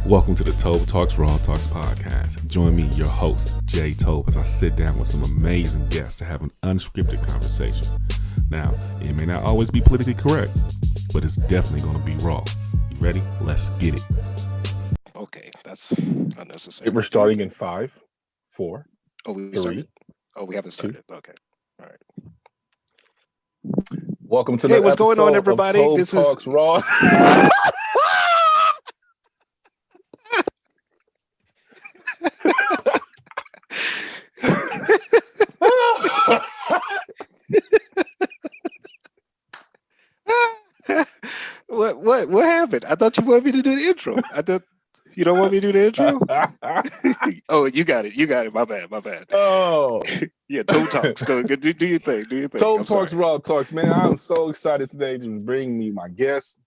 Welcome to the Tolb Talks, Raw Talks podcast. Join me, your host, Jay Tolb, as I sit down with some amazing guests to have an unscripted conversation. Now, it may not always be politically correct, but it's definitely going to be raw. You ready? Let's get it. Okay, that's unnecessary. We're starting in 5, 4, Oh, we 3. started? Oh, we haven't started. Okay. All right. Welcome to Hey, the what's going on, episode everybody? of Tolb This Talks is Raw. What happened? I thought you wanted me to do the intro. I thought you don't want me to do the intro. Oh, you got it. You got it. My bad. Oh, Yeah, Tolb Talks. Go do your thing. Do your thing. Tolb I'm Talks, sorry. Raw Talks, man. I'm so excited today to bring me my guest,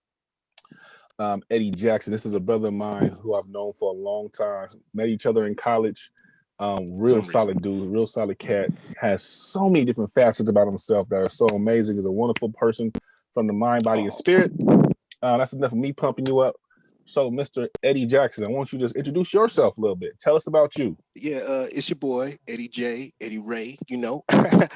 Eddie Jackson. This is a brother of mine who I've known for a long time. Met each other in college. Real solid dude, real solid cat. Has so many different facets about himself that are so amazing. He's a wonderful person from the mind, body, and spirit. That's enough of me pumping you up. So, Mr. Eddie Jackson, I want you to just introduce yourself a little bit. Tell us about you. Yeah, it's your boy, Eddie J, Eddie Ray,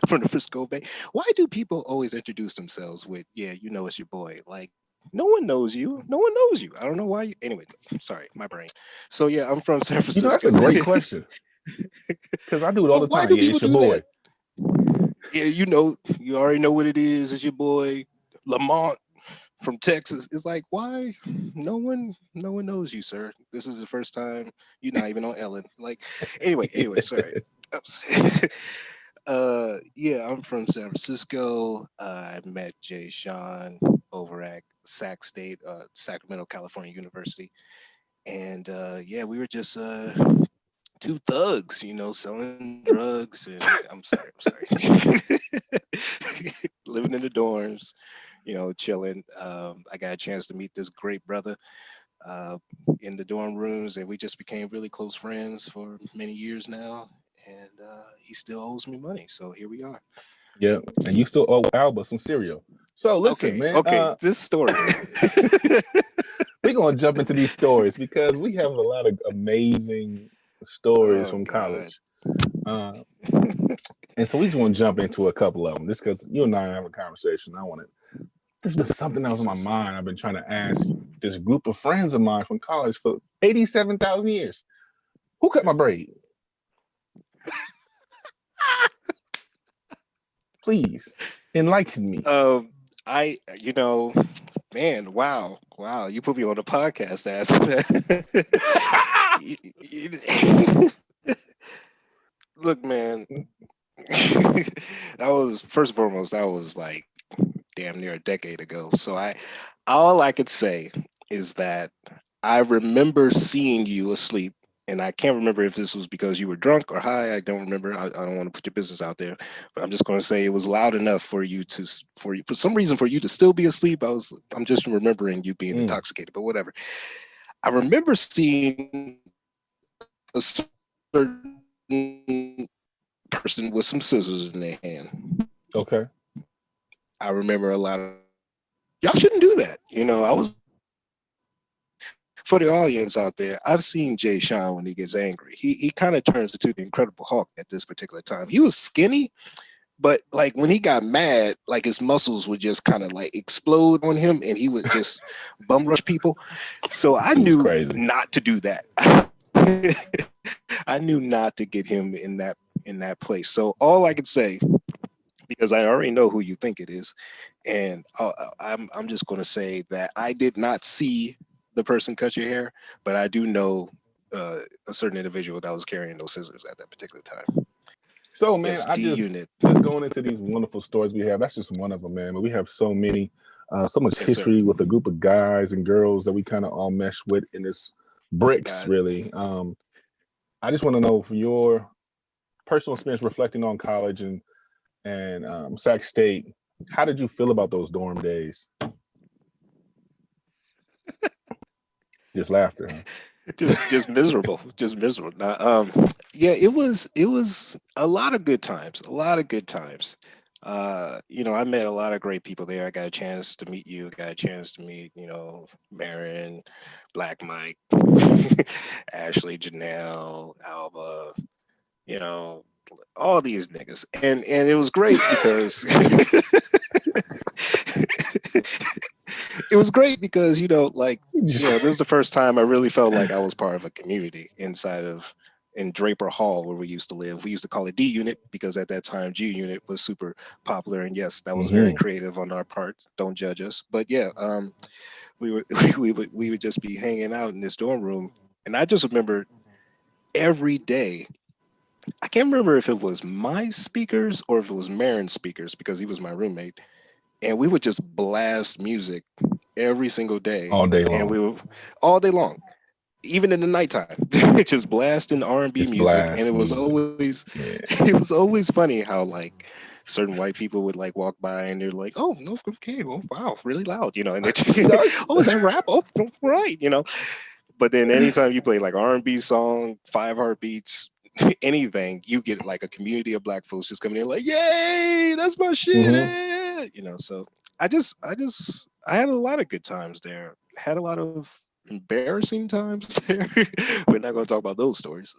from the Frisco Bay. Why do people always introduce themselves with, it's your boy? Like, no one knows you. No one knows you. I don't know why. Anyway, sorry, my brain. So, yeah, I'm from San Francisco. That's a great question. Because I do it all the time. Why do people it's your do boy. that? Yeah, you already know what it is. It's your boy, Lamont from Texas. It's like, why? No one knows you, sir. This is the first time you're not even on Ellen. Like, anyway, sorry. I'm from San Francisco. I met Jay Sean over at Sac State, Sacramento, California University. And we were just two thugs, selling drugs. And I'm sorry. Living in the dorms, chilling. I got a chance to meet this great brother in the dorm rooms, and we just became really close friends for many years now. And he still owes me money, so here we are. Yeah, and you still owe Alba some cereal. So listen, man. Okay, this story. We're gonna jump into these stories because we have a lot of amazing stories from college. And so we just want to jump into a couple of them, just because you and I have a conversation. This was something that was on my mind. I've been trying to ask this group of friends of mine from college for 87,000 years. Who cut my braid? Please enlighten me. Man, wow, you put me on the podcast to ask that. Look, man, that was, first and foremost, that was like damn near a decade ago. So all I could say is that I remember seeing you asleep, and I can't remember if this was because you were drunk or high. I don't remember. I don't want to put your business out there, but I'm just going to say it was loud enough for some reason for you to still be asleep. I'm just remembering you being intoxicated, but whatever. I remember seeing a certain person with some scissors in their hand. Okay. I remember a lot of y'all shouldn't do that. I was, for the audience out there, I've seen Jay Sean when he gets angry. He kind of turns into the Incredible Hulk at this particular time. He was skinny, but like when he got mad, like his muscles would just kind of like explode on him, and he would just bum rush people. So I knew not to do that. I knew not to get him in that place. So all I could say, because I already know who you think it is, and I'm just going to say that I did not see the person cut your hair, but I do know a certain individual that was carrying those scissors at that particular time. So, man, just going into these wonderful stories we have. That's just one of them, man. But we have so many, so much history with a group of guys and girls that we kind of all mesh with in this bricks, really. I just want to know, for your personal experience reflecting on college and Sac State, how did you feel about those dorm days? Just laughter. Huh? just miserable. Now, it was a lot of good times. I met a lot of great people there. I got a chance to meet you, got a chance to meet, Marin, Black Mike, Ashley, Janelle, Alba, you know, all these niggas. And it was great because it was great because, this was the first time I really felt like I was part of a community in Draper Hall where we used to live. We used to call it D Unit because at that time G Unit was super popular, and yes, that was very creative on our part. Don't judge us, but yeah, we would we would just be hanging out in this dorm room, and I just remember every day. I can't remember if it was my speakers or if it was Marin's speakers because he was my roommate, and we would just blast music every single day, all day and we long. were all day long, even in the nighttime, just blasting R&B It's music. And it blast was music. always, Yeah. it was always funny how like certain white people would like walk by and they're like, "Oh, no, okay, well, wow, really loud," and they, That's "Oh, is that rap? Oh, right." But then anytime you play like R&B song, Five Heartbeats, anything, you get like a community of black folks just coming in like, "Yay, that's my shit!" So I had a lot of good times there. Had a lot of embarrassing times there. We're not going to talk about those stories,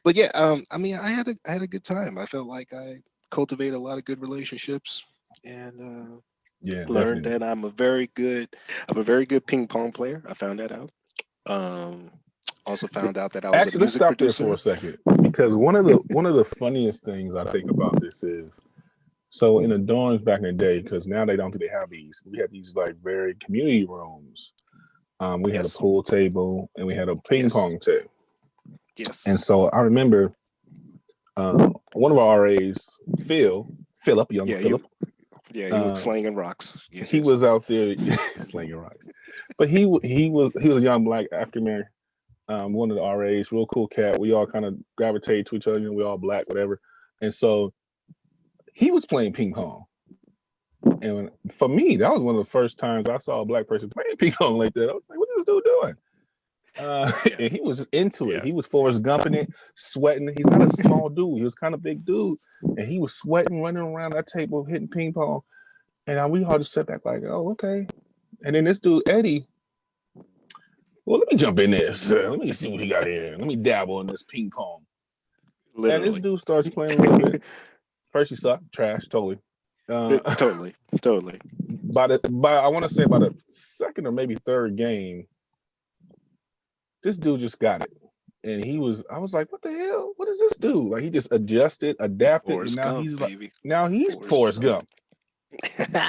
but yeah, I had a good time. I felt like I cultivated a lot of good relationships and yeah, learned definitely. that I'm a very good ping pong player. I found that out. Um, Also found out that I was a Actually, let's music stop there for a producer. second because one of the funniest things I think about this is so in the dorms back in the day, because now they don't think they have these. We had these like very community rooms. We had a Yes, pool table and we had a ping yes, pong table. yes. And so I remember one of our RAs, Philip, young Yeah, you. Philip, Yeah, he was uh, slanging rocks. Yes, he yes. was out there slinging rocks, but he was a young black African American, one of the RAs, real cool cat. We all kind of gravitate to each other. We all black, whatever. And so he was playing ping pong. And for me, that was one of the first times I saw a black person playing ping pong like that. I was like, "What is this dude doing?" Yeah, And he was just into it. yeah. He was Forrest Gumping it, sweating. He's not a small dude. He was kind of big dude, and he was sweating, running around that table, hitting ping pong. And we all just sat back like, "Oh, okay." And then this dude Eddie, well, let me jump in this. Let me see what he got here. Let me dabble in this ping pong. And this Literally. dude starts playing a little bit. First, he sucked, trash, totally. Uh, Totally, totally. by I want to say about the second or maybe third game, this dude just got it. And I was like, what the hell? What does this do? Like he just adjusted, adapted, and Forrest now Gump, he's like, baby. now he's Forrest Forrest Gump. Gump.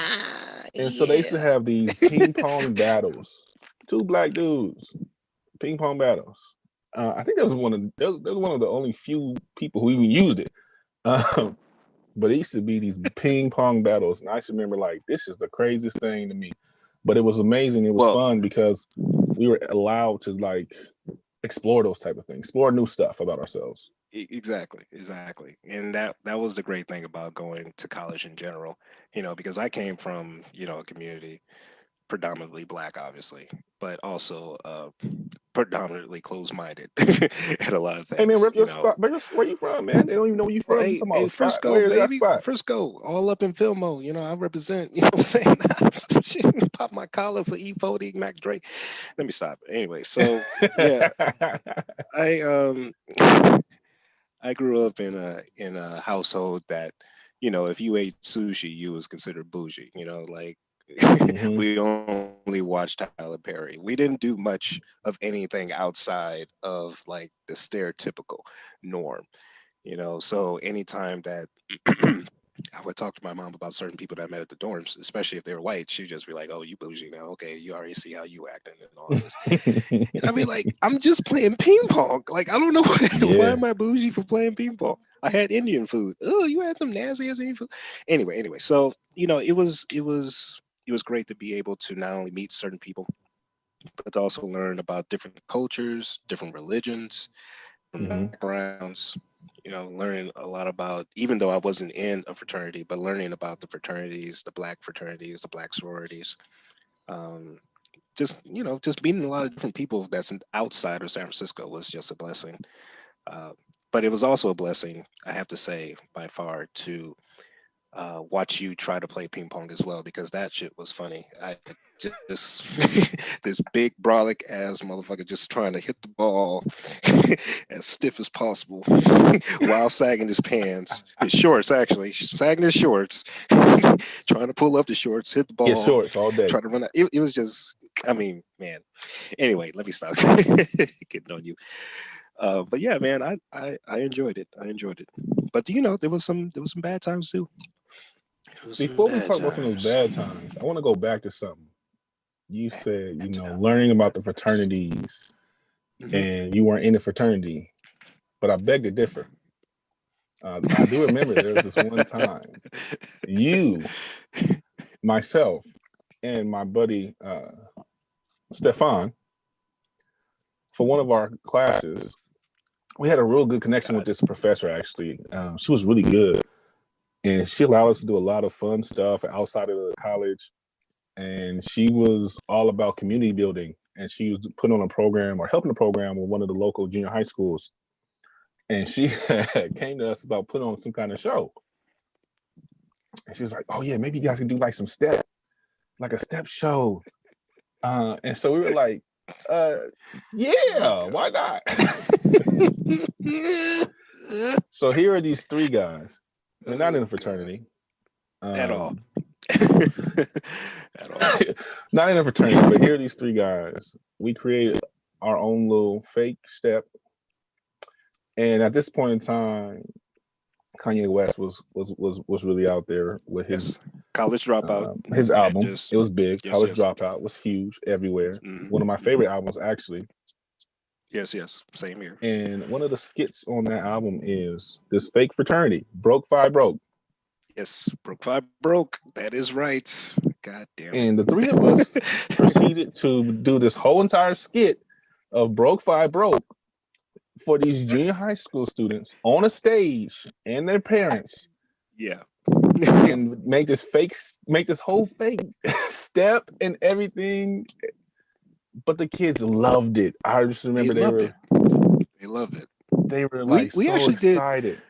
And so they used to Yeah. have these ping pong battles. Two black dudes, ping pong battles. I think that was one of the only few people who even used it. Um, but it used to be these ping pong battles, and I just remember like this is the craziest thing to me. But it was amazing. It was Well, fun because we were allowed to like explore those type of things, explore new stuff about ourselves. exactly. And that was the great thing about going to college in general, because I came from, a community predominantly black, obviously, but also predominantly closed-minded at a lot of Hey man, things. rep your spot. Where you from, man? They don't even know where you Well, from. You hey, talking about hey, a spot? Frisco, Where is that baby, spot? Frisco, all up in Fillmore. I represent. You know what I'm saying? Pop my collar for E40, Mac Dre. Let me stop. Anyway, so yeah, I I grew up in a household that, if you ate sushi, you was considered bougie. Like hmm we only watched Tyler Perry. We didn't do much of anything outside of like the stereotypical norm. So anytime that I would talk to my mom about certain people that I met at the dorms, especially if they were white, she'd just be like, "Oh, you bougie now? Okay, you already see how you acting and all this." And I'd be like, "I'm just playing ping pong. Like, I don't know why Yeah. am I bougie for playing ping pong? I had Indian food. Oh, you had some nasty as Indian food. Anyway. So it was great to be able to not only meet certain people, but to also learn about different cultures, different religions, different hmm backgrounds. Learning a lot about, even though I wasn't in a fraternity, but learning about the fraternities, the black sororities. Um, just meeting a lot of different people that's outside of San Francisco was just a blessing. Uh, but it was also a blessing, I have to say, by far, to watch you try to play ping pong as well, because that shit was funny. I just this big brolic ass motherfucker just trying to hit the ball as stiff as possible while sagging his pants, his shorts actually, sagging his shorts, trying to pull up the shorts, hit the ball, His shorts all day. try to run out. It was just, I mean, man. Anyway, let me stop getting on you. But yeah, man, I enjoyed it. I enjoyed it. But you know, there was some bad times too. Before we talk about some of those bad times, I want to go back to something. You said, you know, learning about the fraternities, and you weren't in a fraternity, but I beg to differ. I do remember there was this one time you, myself, and my buddy Stefan, for one of our classes, we had a real good connection with this professor. Actually, she was really good, and she allowed us to do a lot of fun stuff outside of the college. And she was all about community building, and she was putting on a program or helping a program with one of the local junior high schools. And she came to us about putting on some kind of show. And she was like, "Oh yeah, maybe you guys can do like some step, like a step show." And so we were like, "Yeah, why not?" So here are these three guys. They're not in a fraternity at all. At all. Not in a fraternity, but here are these three guys. We created our own little fake step, and at this point in time, Kanye West was really out there with his College Dropout. His album. It was big. College Dropout was huge everywhere. Mm-hmm. One of my favorite albums, actually. Yes, same here. And one of the skits on that album is this fake fraternity, Broke Five Broke. Yes, Broke Five Broke. That is right. God damn it. And the three of us proceeded to do this whole entire skit of Broke Five Broke for these junior high school students on a stage and their parents. Yeah. And make this whole fake step and everything. But the kids loved it. I just remember they loved it. They were like so excited.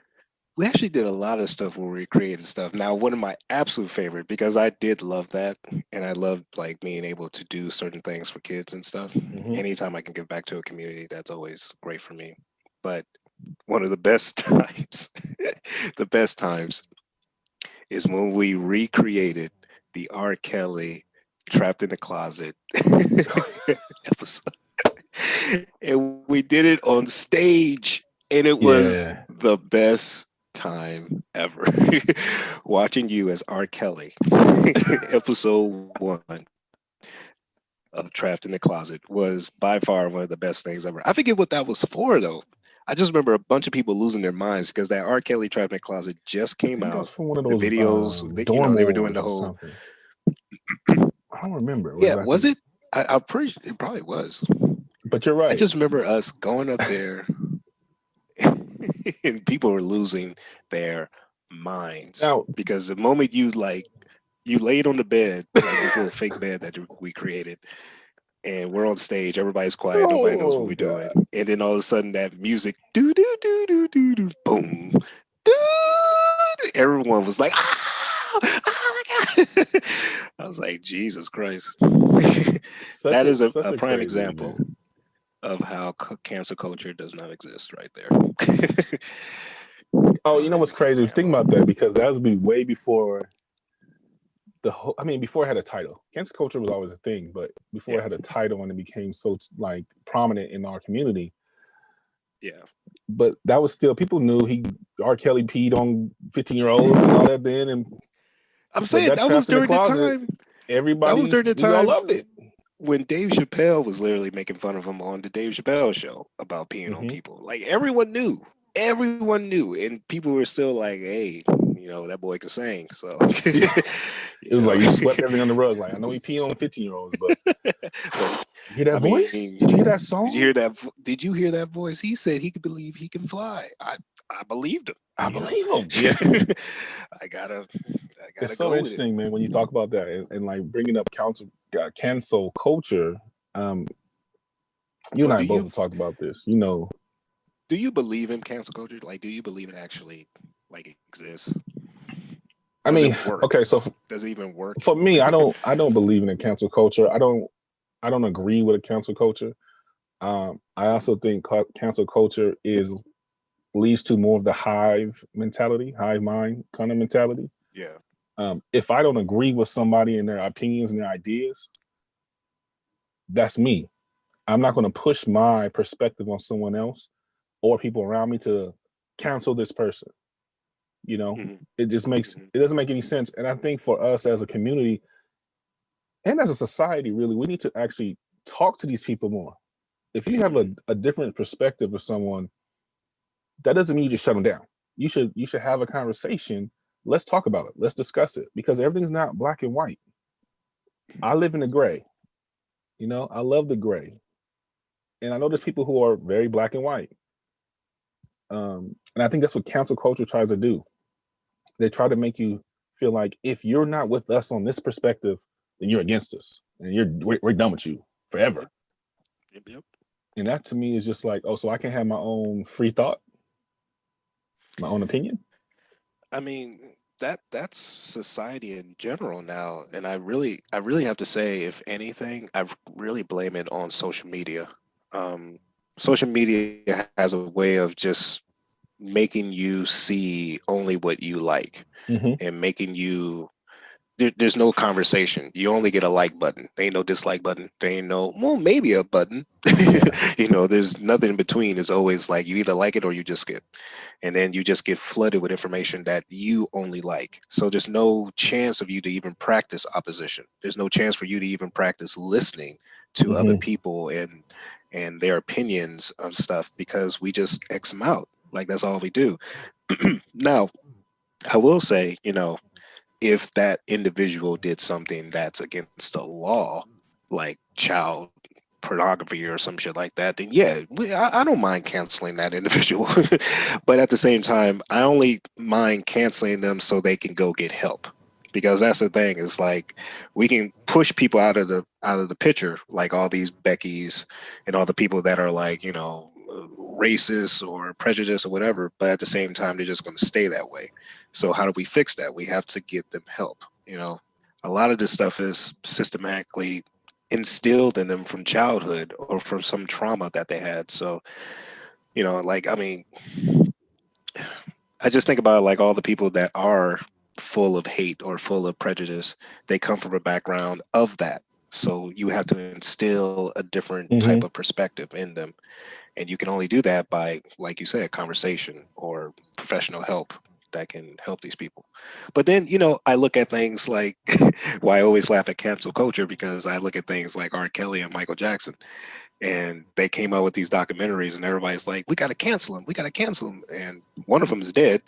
We actually did a lot of stuff where we created stuff. Now, one of my absolute favorite, because I did love that, and I loved like being able to do certain things for kids and stuff. Mm-hmm. Anytime I can give back to a community, that's always great for me. But one of the best times, is when we recreated the R. Kelly Trapped in the Closet episode. And we did it on stage, and it was the best time ever. Watching you as R. Kelly, episode 1 of Trapped in the Closet was by far one of the best things ever. I forget what that was for, though. I just remember a bunch of people losing their minds because that R. Kelly Trapped in the Closet just came out. From one of those videos, they were doing the whole. I don't remember. Was it? I'm pretty sure it probably was. But you're right. I just remember us going up there and people were losing their minds. Now, because the moment you laid on the bed, like this little fake bed that we created, and we're on stage, everybody's quiet, nobody knows what we're doing. And then all of a sudden that music, do do do do do do, boom, do, everyone was like, oh my God. I was like, Jesus Christ. That is a prime example of how cancel culture does not exist right there. Oh, you know what's crazy? Think about that, because that would be way before before it had a title. Cancel culture was always a thing, but before it had a title and it became so like prominent in our community. Yeah. But that was still, people knew R. Kelly peed on 15-year-olds and all that then. And I'm saying that was during the time. Everybody, we all loved it. When Dave Chappelle was literally making fun of him on the Dave Chappelle show about peeing on people. Like everyone knew, and people were still like, "Hey, you know that boy can sing." So it was like you swept everything on the rug. Like, I know he peed on 15-years-olds, but you hear that voice? Did you hear that song? Did you hear that voice? He said he could believe he can fly. I believed him. I believe him. Yeah. I gotta. It's so interesting, man, when you talk about that and like bringing up cancel culture. You and I both have talked about this. You know, do you believe in cancel culture? Like, do you believe it actually like exists? I Does mean, it work? okay, so Does it even work? for me, I don't believe in a cancel culture. I don't agree with a cancel culture. I also think cancel culture leads to more of the hive mentality, hive mind kind of mentality. Yeah. If I don't agree with somebody and their opinions and their ideas, that's me. I'm not going to push my perspective on someone else or people around me to cancel this person. You know, Mm-hmm. it just makes Mm-hmm. it doesn't make any sense. And I think for us as a community and as a society, really, we need to actually talk to these people more. If you have a different perspective of someone, that doesn't mean you just shut them down. You should have a conversation. Let's talk about it. Let's discuss it because everything's not black and white. I live in the gray. You know, I love the gray. And I know there's people who are very black and white. And I think that's what cancel culture tries to do. They try to make you feel like if you're not with us on this perspective, then you're against us, and we're done with you forever. Yep. Yep. And that to me is just like, oh, so I can have my own free thought, my own opinion. I mean, that's society in general now, and I really have to say, if anything, I really blame it on social media. Um, Social media has a way of just making you see only what you like Mm-hmm. and making you there's no conversation. You only get a like button. There ain't no dislike button. There ain't no, well, maybe a button. Yeah. There's nothing in between. It's always like you either like it or you just skip. And then you just get flooded with information that you only like. So there's no chance of you to even practice opposition. There's no chance for you to even practice listening to other Mm-hmm. people and their opinions of stuff because we just X them out. Like that's all we do. Now, I will say, if that individual did something that's against the law, like child pornography or some shit like that, then yeah, I don't mind canceling that individual. But at the same time, I only mind canceling them so they can go get help. Because that's the thing, is like we can push people out of the picture, like all these Beckys and all the people that are like, racist or prejudiced or whatever, but at the same time they're just going to stay that way. So how do we fix that? We have to get them help. A lot of this stuff is systematically instilled in them from childhood or from some trauma that they had. So, like, I mean, I just think about like all the people that are full of hate or full of prejudice, they come from a background of that. So you have to instill a different type Mm-hmm. of perspective in them. And you can only do that by, like you said, conversation or professional help that can help these people. But then, I look at things like, why I always laugh at cancel culture, because I look at things like R. Kelly and Michael Jackson, and they came out with these documentaries, and everybody's like, we got to cancel him. We got to cancel him. And one of them is dead.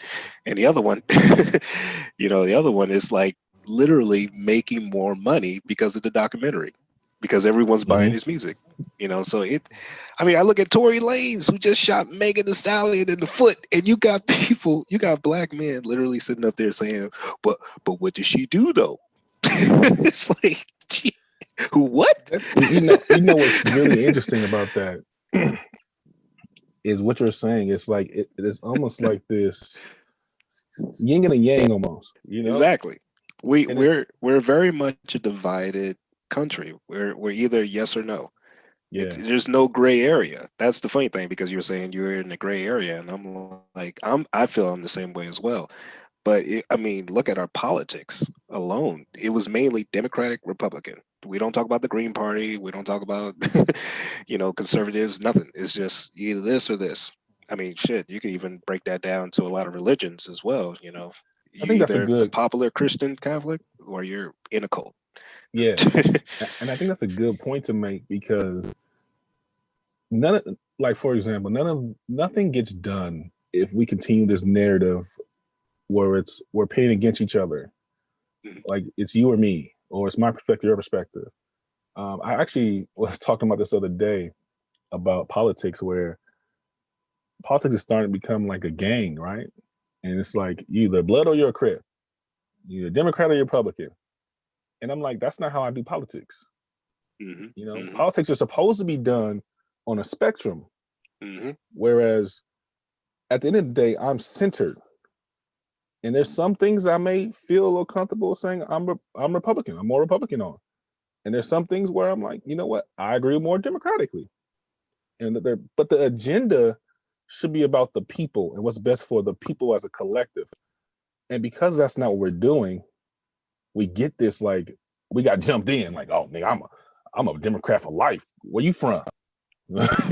And the other one, the other one is like literally making more money because of the documentary, because everyone's buying Mm-hmm. his music. So I mean, I look at Tory Lanez, who just shot Megan the Stallion in the foot, and you got black men literally sitting up there saying, but what did she do though? It's like, gee, who, what? You know what's really interesting about that is what you're saying. It's like it's almost like this yin and a yang almost, Exactly. We and it's we're very much a divided country. We're either yes or no. yeah. There's no gray area. That's the funny thing, because you were saying you were in the gray area, and I'm like, I feel I'm the same way as well. But I mean, look at our politics alone. It was mainly Democratic, Republican. We don't talk about the Green Party. We don't talk about, conservatives. Nothing. It's just either this or this. I mean, shit. You can even break that down to a lot of religions as well. I You think that's a either the good popular Christian Catholic or you're in a cult. yeah, and I think that's a good point to make because none of like for example, nothing gets done if we continue this narrative where we're pitting against each other, Mhm. like it's you or me, or it's my perspective, your perspective. I actually was talking about this other day about politics, where politics is starting to become like a gang, right? And it's like you either blood or you're a crip, you're a Democrat or you're Republican. And I'm like, that's not how I do politics. Mhm. Mhm. Politics are supposed to be done on a spectrum, Mhm. whereas at the end of the day, I'm centered And there's some things I may feel a little comfortable saying I'm Republican. I'm more Republican on. And there's some things where I'm like, you know what? I agree more democratically. And but the agenda should be about the people and what's best for the people as a collective. And because that's not what we're doing, we get this like we got jumped in like, oh nigga, I'm a Democrat for life. Where you from? That's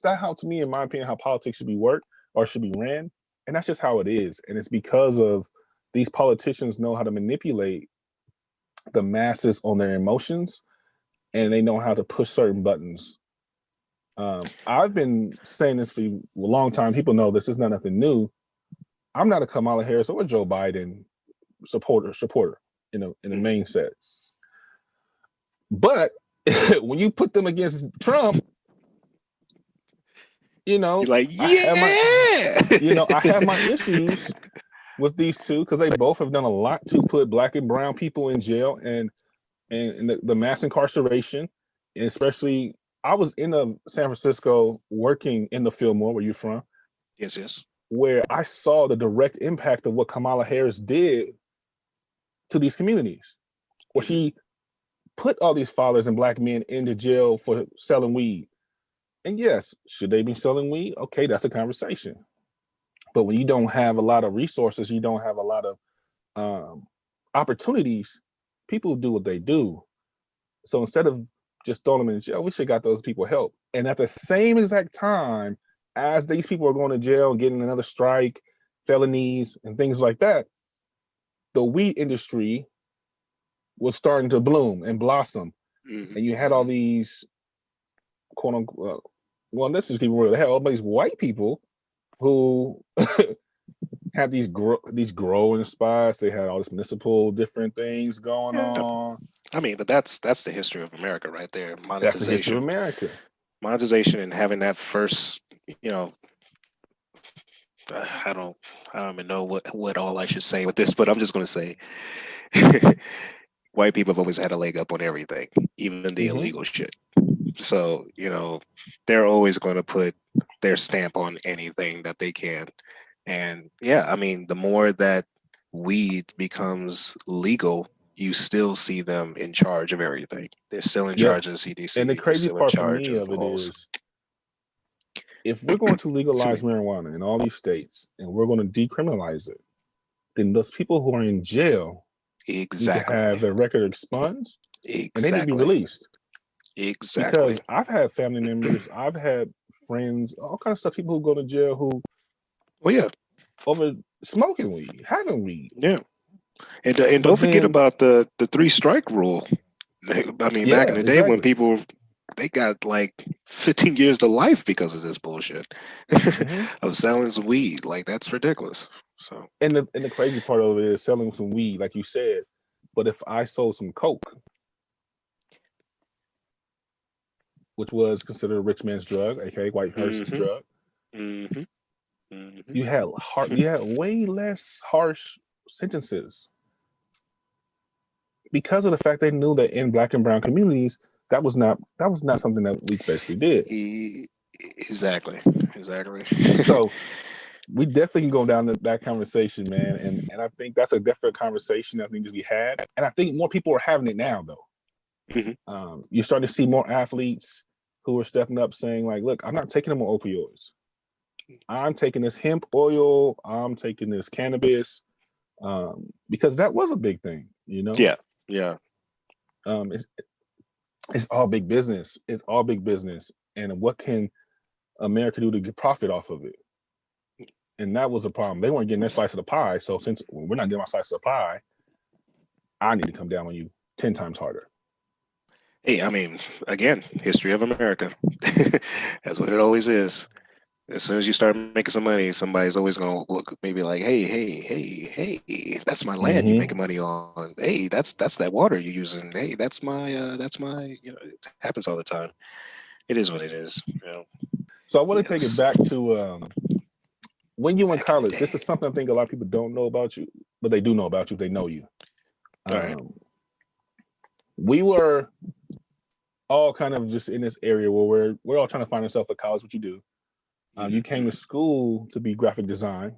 not how, to me, in my opinion, how politics should be worked or should be ran. And that's just how it is. And it's because of these politicians know how to manipulate the masses on their emotions, and they know how to push certain buttons. I've been saying this for a long time. People know this is not nothing new. I'm not a Kamala Harris or a Joe Biden supporter in the main set. But when you put them against Trump, you know, you're like, yeah, I have my issues with these two because they both have done a lot to put Black and brown people in jail and the mass incarceration, and especially I was in San Francisco working in the Fillmore, where you're from. Yes. Where I saw the direct impact of what Kamala Harris did to these communities, where she put all these fathers and Black men into jail for selling weed. And yes, should they be selling weed? Okay, that's a conversation. But when you don't have a lot of resources, you don't have a lot of opportunities, people do what they do. So instead of just throwing them in jail, we should have got those people help. And at the same exact time as these people are going to jail and getting another strike, felonies, and things like that, the weed industry was starting to bloom and blossom. Mm-hmm. And you had all these, quote unquote, well, let's just keep it real. They had all these white people who had these growing spots. They had all this municipal different things going on. I mean, but that's the history of America right there. Monetization. That's the history of America. Monetization and having that first, I don't even know what all I should say with this, but I'm just going to say white people have always had a leg up on everything, even the illegal shit. So, they're always going to put their stamp on anything that they can. And yeah, I mean, the more that weed becomes legal, you still see them in charge of everything. They're still in charge of the CDC. And the crazy part for me of it is, if we're going to legalize marijuana in all these states and we're going to decriminalize it, then those people who are in jail need to have their record expunged and they need to be released. Exactly. Because I've had family members, I've had friends, all kinds of stuff, people who go to jail who, over smoking weed, having weed. Yeah. And don't forget about the 3-strike rule. I mean, back in the day when people, they got like 15 years to life because of this bullshit of selling some weed. Like, that's ridiculous. So, and the crazy part of it is selling some weed, like you said. But if I sold some coke, which was considered a rich man's drug, aka white person's drug, you had way less harsh sentences because of the fact they knew that in Black and brown communities that was not something that we basically did. Exactly. So we definitely can go down that conversation, man, and I think that's a different conversation that needs to be had, and I think more people are having it now, though. You're starting to see more athletes who are stepping up, saying like, "Look, I'm not taking them on opioids. I'm taking this hemp oil. I'm taking this cannabis." Because that was a big thing, Yeah. It's all big business. It's all big business. And what can America do to get profit off of it? And that was a problem. They weren't getting their slice of the pie. So since we're not getting our slice of the pie, I need to come down on you 10 times harder. Hey, I mean, again, history of America. That's what it always is. As soon as you start making some money, somebody's always going to look maybe like, hey, that's my land you're making money on. Hey, that's that water you're using. Hey, that's my, it happens all the time. It is what it is. So I want to take it back to when you were in college. This is something I think a lot of people don't know about you, but they do know about you if they know you. We were all kind of just in this area where we're all trying to find ourselves at college, what you do. You came to school to be graphic design.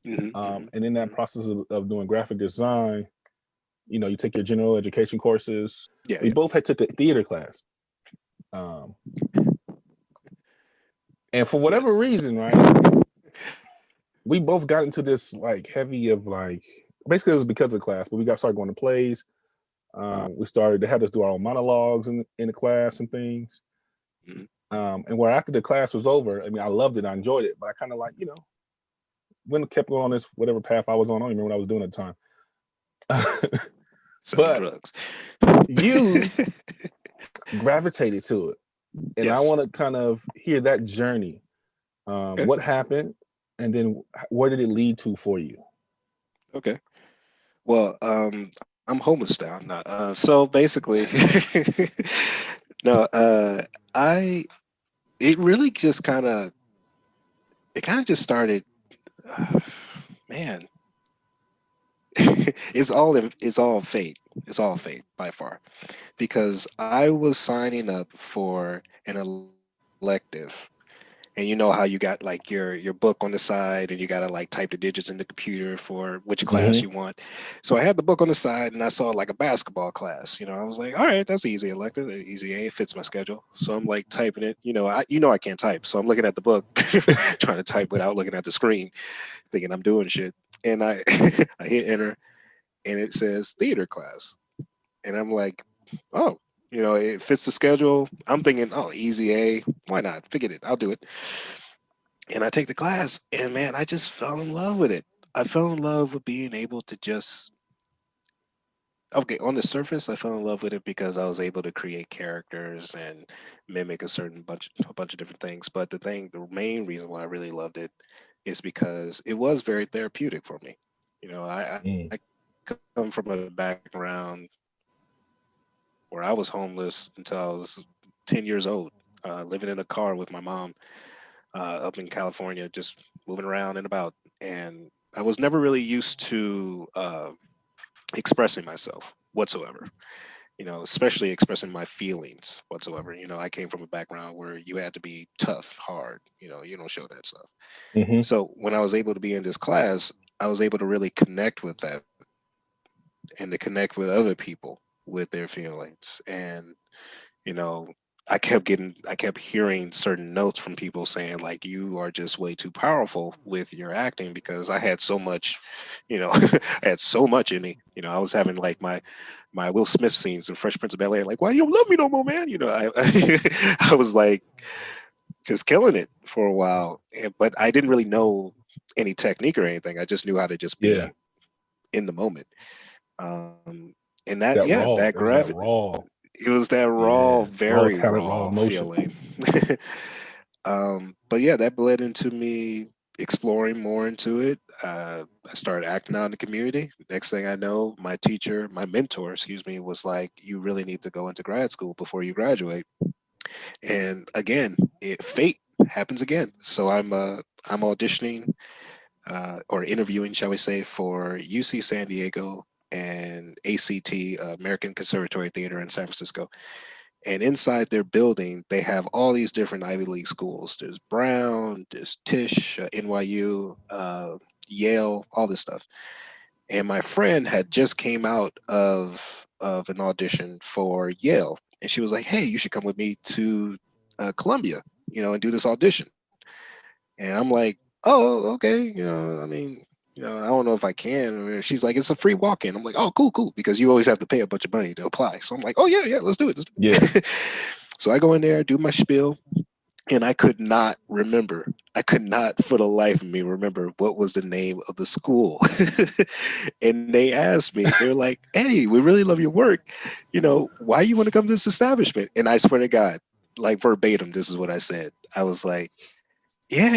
Mm-hmm. And in that process of doing graphic design, you know, you take your general education courses. Yeah, We yeah. both had took a theater class. And for whatever reason, right, we both got into this like heavy of like, basically it was because of class, but we got started going to plays. They had us do our own monologues in the class and things. Mm-hmm. And where after the class was over, I mean, I loved it, I enjoyed it, but I kind of like, you know, kept going on this whatever path I was on. I don't even remember what I was doing at the time. Selling But drugs. you gravitated to it, and Yes. I want to kind of hear that journey. Okay. What happened, and then where did it lead to for you? Okay. Well, I'm homeless now. No, so basically, no, I it really just just started. Man, it's all fate. It's all fate by far, because I was signing up for an elective. And you know how you got like your book on the side and you gotta like type the digits in the computer for which class you want. So I had the book on the side and I saw like a basketball class. You know, I was like, all right, that's easy elective, easy A, it fits my schedule. So I'm like typing it. I can't type, so I'm looking at the book, trying to type without looking at the screen, thinking I'm doing shit. And I I hit enter and it says theater class, and I'm like, oh, it fits the schedule. I'm thinking, oh, easy A, why not? Forget it, I'll do it. And I take the class, and man, I just fell in love with it. I fell in love with being able to just, okay, on the surface, I fell in love with it because I was able to create characters and mimic a bunch of different things. But the main reason why I really loved it is because it was very therapeutic for me. I come from a background where I was homeless until I was 10 years old, living in a car with my mom up in California, just moving around and about. And I was never really used to expressing myself whatsoever, especially expressing my feelings whatsoever. I came from a background where you had to be tough, hard, you don't show that stuff. So when I was able to be in this class, I was able to really connect with that and to connect with other people with their feelings. And you know, I kept hearing certain notes from people saying like, you are just way too powerful with your acting, because I had so much, I had so much in me. I was having like my Will Smith scenes in Fresh Prince of Bel-Air, like, why you don't love me no more, man? I was like just killing it for a while, but I didn't really know any technique or anything. I just knew how to just be in the moment. And that, That yeah, raw, that it was that gravity. raw. It was that raw, Raw very talent, raw raw emotion. feeling. But yeah, that bled into me exploring more into it. I started acting out in the community. Next thing I know, my mentor, excuse me, was like, "You really need to go into grad school before you graduate." And again, fate happens again. So I'm auditioning or interviewing, shall we say, for UC San Diego and ACT, American Conservatory Theater in San Francisco. And inside their building, they have all these different Ivy League schools. There's Brown, there's Tisch, NYU, Yale, all this stuff. And my friend had just came out of an audition for Yale, and she was like, "Hey, you should come with me to Columbia, and do this audition." And I'm like, "Oh, okay, I mean." I don't know if I can. She's like, it's a free walk-in. I'm like, oh, cool, cool, because you always have to pay a bunch of money to apply. So I'm like, oh yeah, yeah, let's do it. Yeah. So I go in there, do my spiel, and I could not remember. I could not, for the life of me, remember what was the name of the school. And they asked me, they're like, "Hey, we really love your work. Why you want to come to this establishment?" And I swear to God, like verbatim, this is what I said. I was like, "Yeah,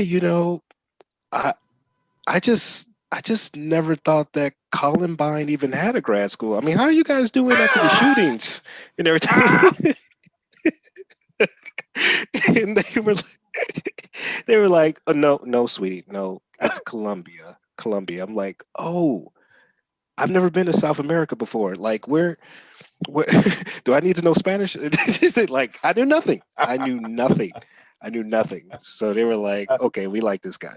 I I just never thought that Columbine even had a grad school. I mean, how are you guys doing after the shootings and everything?" And they were like, "Oh, no, no, sweetie, no, it's Columbia, Columbia." I'm like, "Oh, I've never been to South America before. Like, What do I need to know Spanish? Like, I knew nothing. I knew nothing. I knew nothing. So they were like, okay, we like this guy.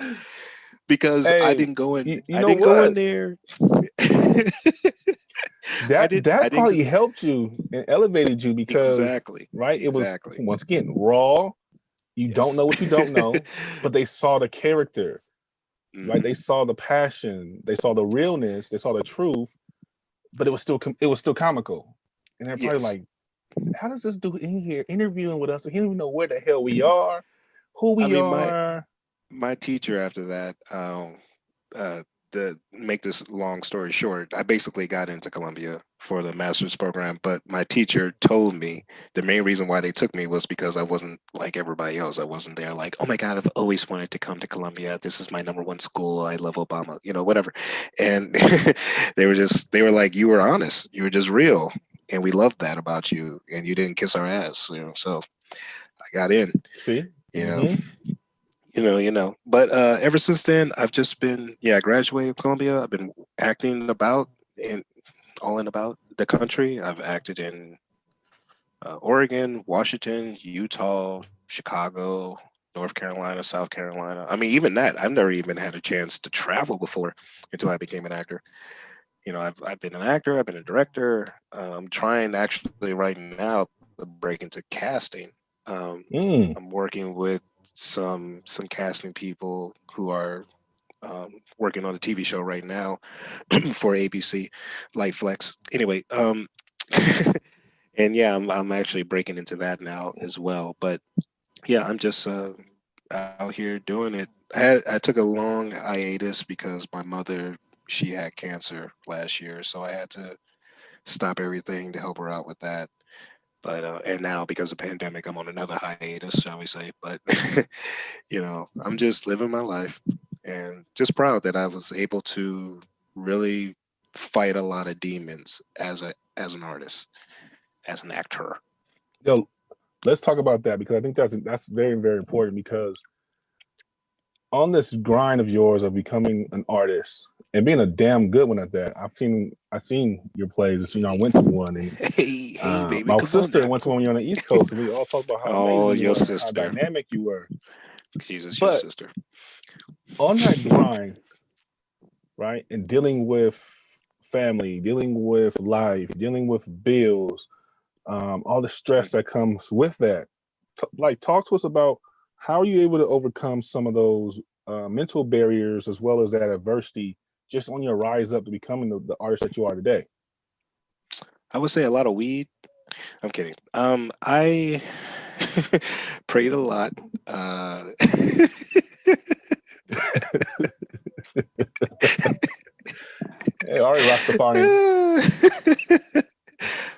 Because I Hey, didn't go in. you I know didn't go in what? there. That I didn't probably go. helped you and elevated you because, Exactly. right, it was Exactly. once again raw. You don't Yes. know what you don't know, but they saw the character, right? They Mhm. saw the passion, they saw the realness, they saw the truth, but it was still comical. And they're probably Yes. like, how does this dude in here interviewing with us? He don't even know where the hell we are, who I we mean, are. my teacher after that, uh, to make this long story short, I basically got into Columbia for the master's program, but my teacher told me the main reason why they took me was because I wasn't like everybody else. I wasn't there like, oh my God, I've always wanted to come to Columbia. This is my number one school. I love Obama, whatever. And they were like, you were honest. You were just real. And we loved that about you. And you didn't kiss our ass, So I got in, See? you know. Mm-hmm. But ever since then, I've just been, I graduated Columbia. I've been acting about in all in about the country. I've acted in Oregon, Washington, Utah, Chicago, North Carolina, South Carolina. I mean, even that, I've never even had a chance to travel before until I became an actor. I've been an actor, I've been a director. I'm trying actually right now to break into casting. Mm. I'm working with some casting people who are working on a TV show right now for ABC, Light Flex. Anyway, and yeah, I'm actually breaking into that now as well. But yeah, I'm just out here doing it. I took a long hiatus because my mother, she had cancer last year, so I had to stop everything to help her out with that. But and now because of pandemic, I'm on another hiatus, shall we say? But I'm just living my life and just proud that I was able to really fight a lot of demons as an artist, as an actor. Yo, let's talk about that because I think that's very, very important because on this grind of yours of becoming an artist and being a damn good one at that. I've seen your plays. I went to one and Hey, baby, my come on sister now. went to one when you're on the East Coast and we all talked about how Oh, amazing you your were and how sister. dynamic you were. Jesus, your But sister. on that grind, right, and dealing with family, dealing with life, dealing with bills, all the stress that comes with that. Talk to us about how are you able to overcome some of those mental barriers as well as that adversity just on your rise up to becoming the artist that you are today. I would say a lot of weed. I'm kidding. I prayed a lot. Hey, all right, Rastafarian.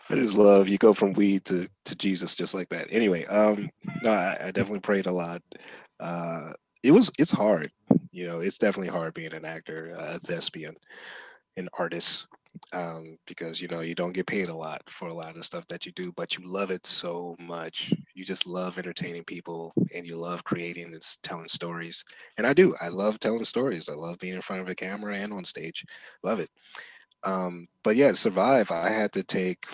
I just love you go from weed to Jesus just like that. Anyway, no, I definitely prayed a lot. Uh, it's hard, it's definitely hard being an actor, a thespian, an artist, because you don't get paid a lot for a lot of stuff that you do, but you love it so much. You just love entertaining people, and you love creating and telling stories. And I do. I love telling stories. I love being in front of a camera and on stage. Love it. But yeah, to survive, I had to take,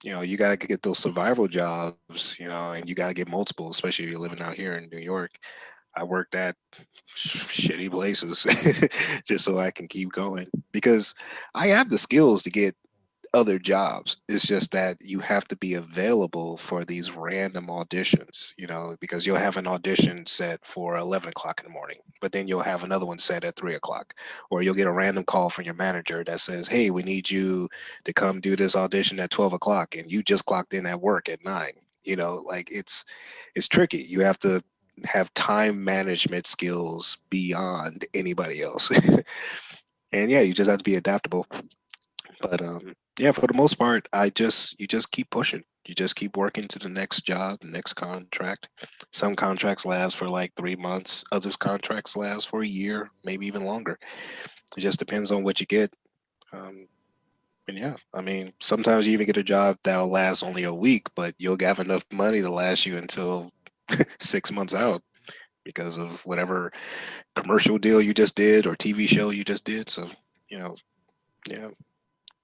you got to get those survival jobs, and you got to get multiple, especially if you're living out here in New York. I worked at shitty places just so I can keep going because I have the skills to get other jobs. It's just that you have to be available for these random auditions, because you'll have an audition set for 11 o'clock in the morning, but then you'll have another one set at 3 o'clock, or you'll get a random call from your manager that says, hey, we need you to come do this audition at 12 o'clock. And you just clocked in at work at 9. Like it's tricky. You have to have time management skills beyond anybody else. And yeah, you just have to be adaptable. But yeah, for the most part, you just keep pushing. You just keep working to the next job, the next contract. Some contracts last for like 3 months. Others contracts last for a year, maybe even longer. It just depends on what you get. Um, and yeah, I mean, sometimes you even get a job that'll last only a week, but you'll have enough money to last you until 6 months out because of whatever commercial deal you just did or TV show you just did. So, you know, yeah,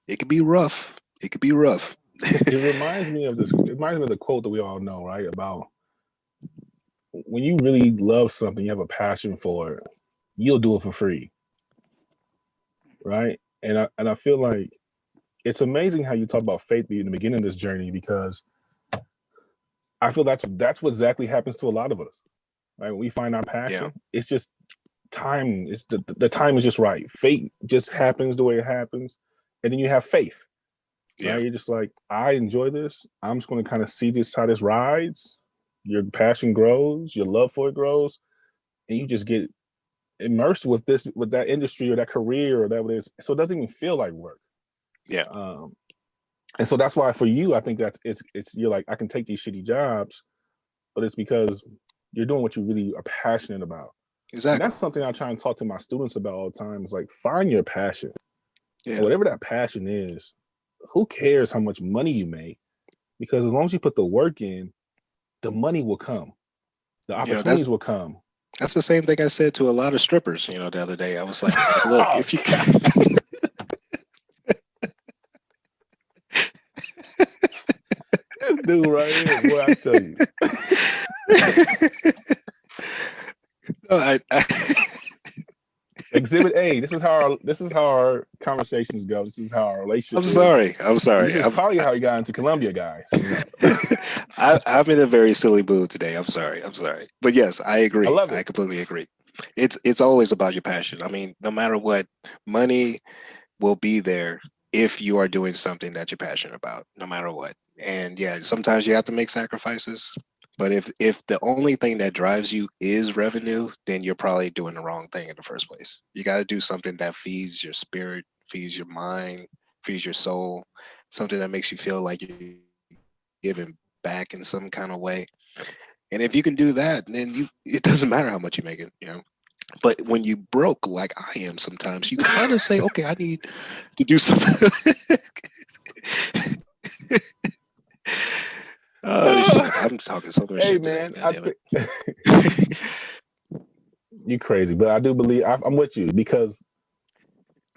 it could be rough. It could be rough. It reminds me of this. It reminds me of the quote that we all know, right? About when you really love something, you have a passion for it, you'll do it for free, right? And I feel like it's amazing how you talk about faith being the beginning of this journey, because I feel that's what exactly happens to a lot of us, right? When we find our passion, it's just time. It's the time is just right. Fate just happens the way it happens, and then you have faith. Right? You're just like, I enjoy this. I'm just going to kind of see this how this rides. Your passion grows, your love for it grows, and you just get immersed with that industry or that career or that what it is. So it doesn't even feel like work. Yeah. And so that's why for you, I think it's you're like, I can take these shitty jobs, but it's because you're doing what you really are passionate about. Exactly. And that's something I try and talk to my students about all the time. Is like, find your passion. Yeah. And whatever that passion is, who cares how much money you make? Because as long as you put the work in, the money will come. The opportunities will come. That's the same thing I said to a lot of strippers, the other day. I was like, look, if you can. This dude right here, boy, I tell you. No, Exhibit A. This is how our conversations go. This is how our relationship. I'm sorry. This is probably how you got into Columbia, guys. I'm in a very silly mood today. I'm sorry. But yes, I agree. I love it. I completely agree. It's always about your passion. I mean, no matter what, money will be there if you are doing something that you're passionate about, no matter what. And yeah, sometimes you have to make sacrifices. But if the only thing that drives you is revenue, then you're probably doing the wrong thing in the first place. You got to do something that feeds your spirit, feeds your mind, feeds your soul, something that makes you feel like you're giving back in some kind of way. And if you can do that, then it doesn't matter how much you're making, But when you broke like I am sometimes, you kind of say, okay, I need to do something. Oh shit! I'm talking so much shit today. Man, you crazy, but I do believe I'm with you, because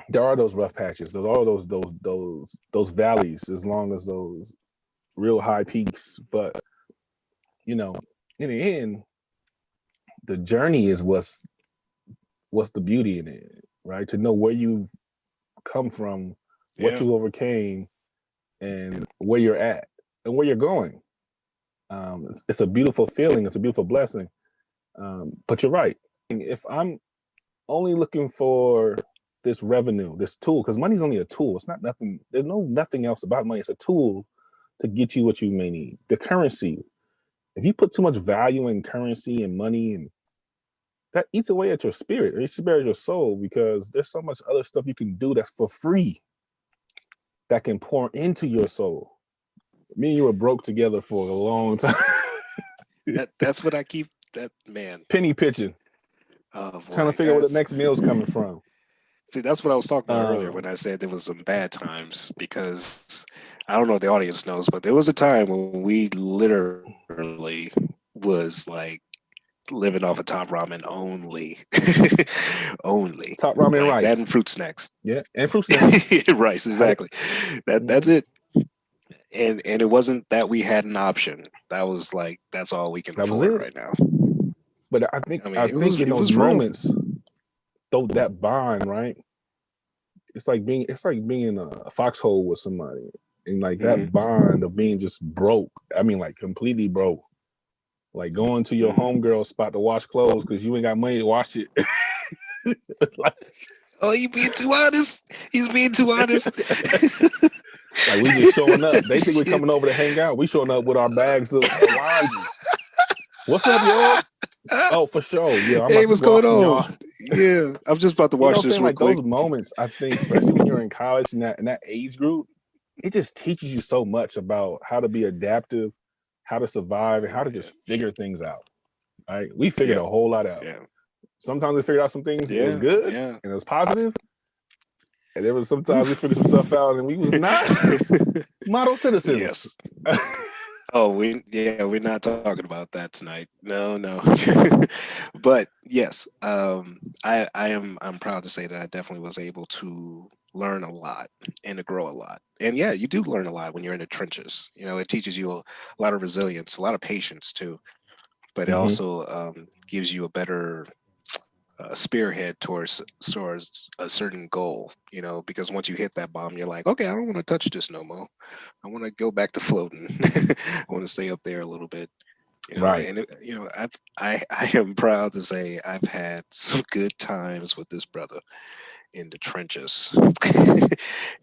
there are those rough patches. There's all those valleys, as long as those real high peaks. But in the end, the journey is what's the beauty in it, right? To know where you've come from, what you overcame, and where you're at and where you're going. It's a beautiful feeling. It's a beautiful blessing. But you're right. If I'm only looking for this revenue, this tool, because money's only a tool. It's not nothing. There's nothing else about money. It's a tool to get you what you may need. The currency. If you put too much value in currency and money, and that eats away at your spirit, or it spares your soul, because there's so much other stuff you can do that's for free that can pour into your soul. Me and you were broke together for a long time. That's what I keep. That man. Penny pitching. Oh, boy. Trying to figure out where the next meal's coming from. See, that's what I was talking about earlier when I said there was some bad times, because I don't know if the audience knows, but there was a time when we literally was like living off of top ramen only. Only. Top ramen and rice. That and fruit snacks. Yeah, and fruit snacks. Rice, exactly. That's it. And it wasn't that we had an option. That was like, that's all we can afford right now. But I think in those moments, though, that bond, right? It's like being in a foxhole with somebody, and like that bond of being just broke. I mean, like completely broke. Like going to your homegirl spot to wash clothes because you ain't got money to wash it. Oh, you being too honest? He's being too honest. Like we just showing up. They think we're coming over to hang out. We showing up with our bags of laundry. What's up, y'all? Oh, for sure. Yeah. Hey, what's going on? Yeah, I'm just about to watch this real quick. Those moments, I think, especially when you're in college in that age group, it just teaches you so much about how to be adaptive, how to survive, and how to just figure things out. Right? We figured a whole lot out. Yeah. Sometimes we figured out some things that was good and it was positive. And there was sometimes we figured some stuff out and we was not model citizens. Yes. Oh, we're not talking about that tonight. No. But yes, I'm proud to say that I definitely was able to learn a lot and to grow a lot. And yeah, you do learn a lot when you're in the trenches. You know, it teaches you a lot of resilience, a lot of patience too, but it Hmm. also gives you a better spearhead towards a certain goal. You know, because once you hit that bottom, you're like, okay, I don't want to touch this no more. I want to go back to floating. I want to stay up there a little bit. You know, Right. and I am proud to say I've had some good times with this brother in the trenches.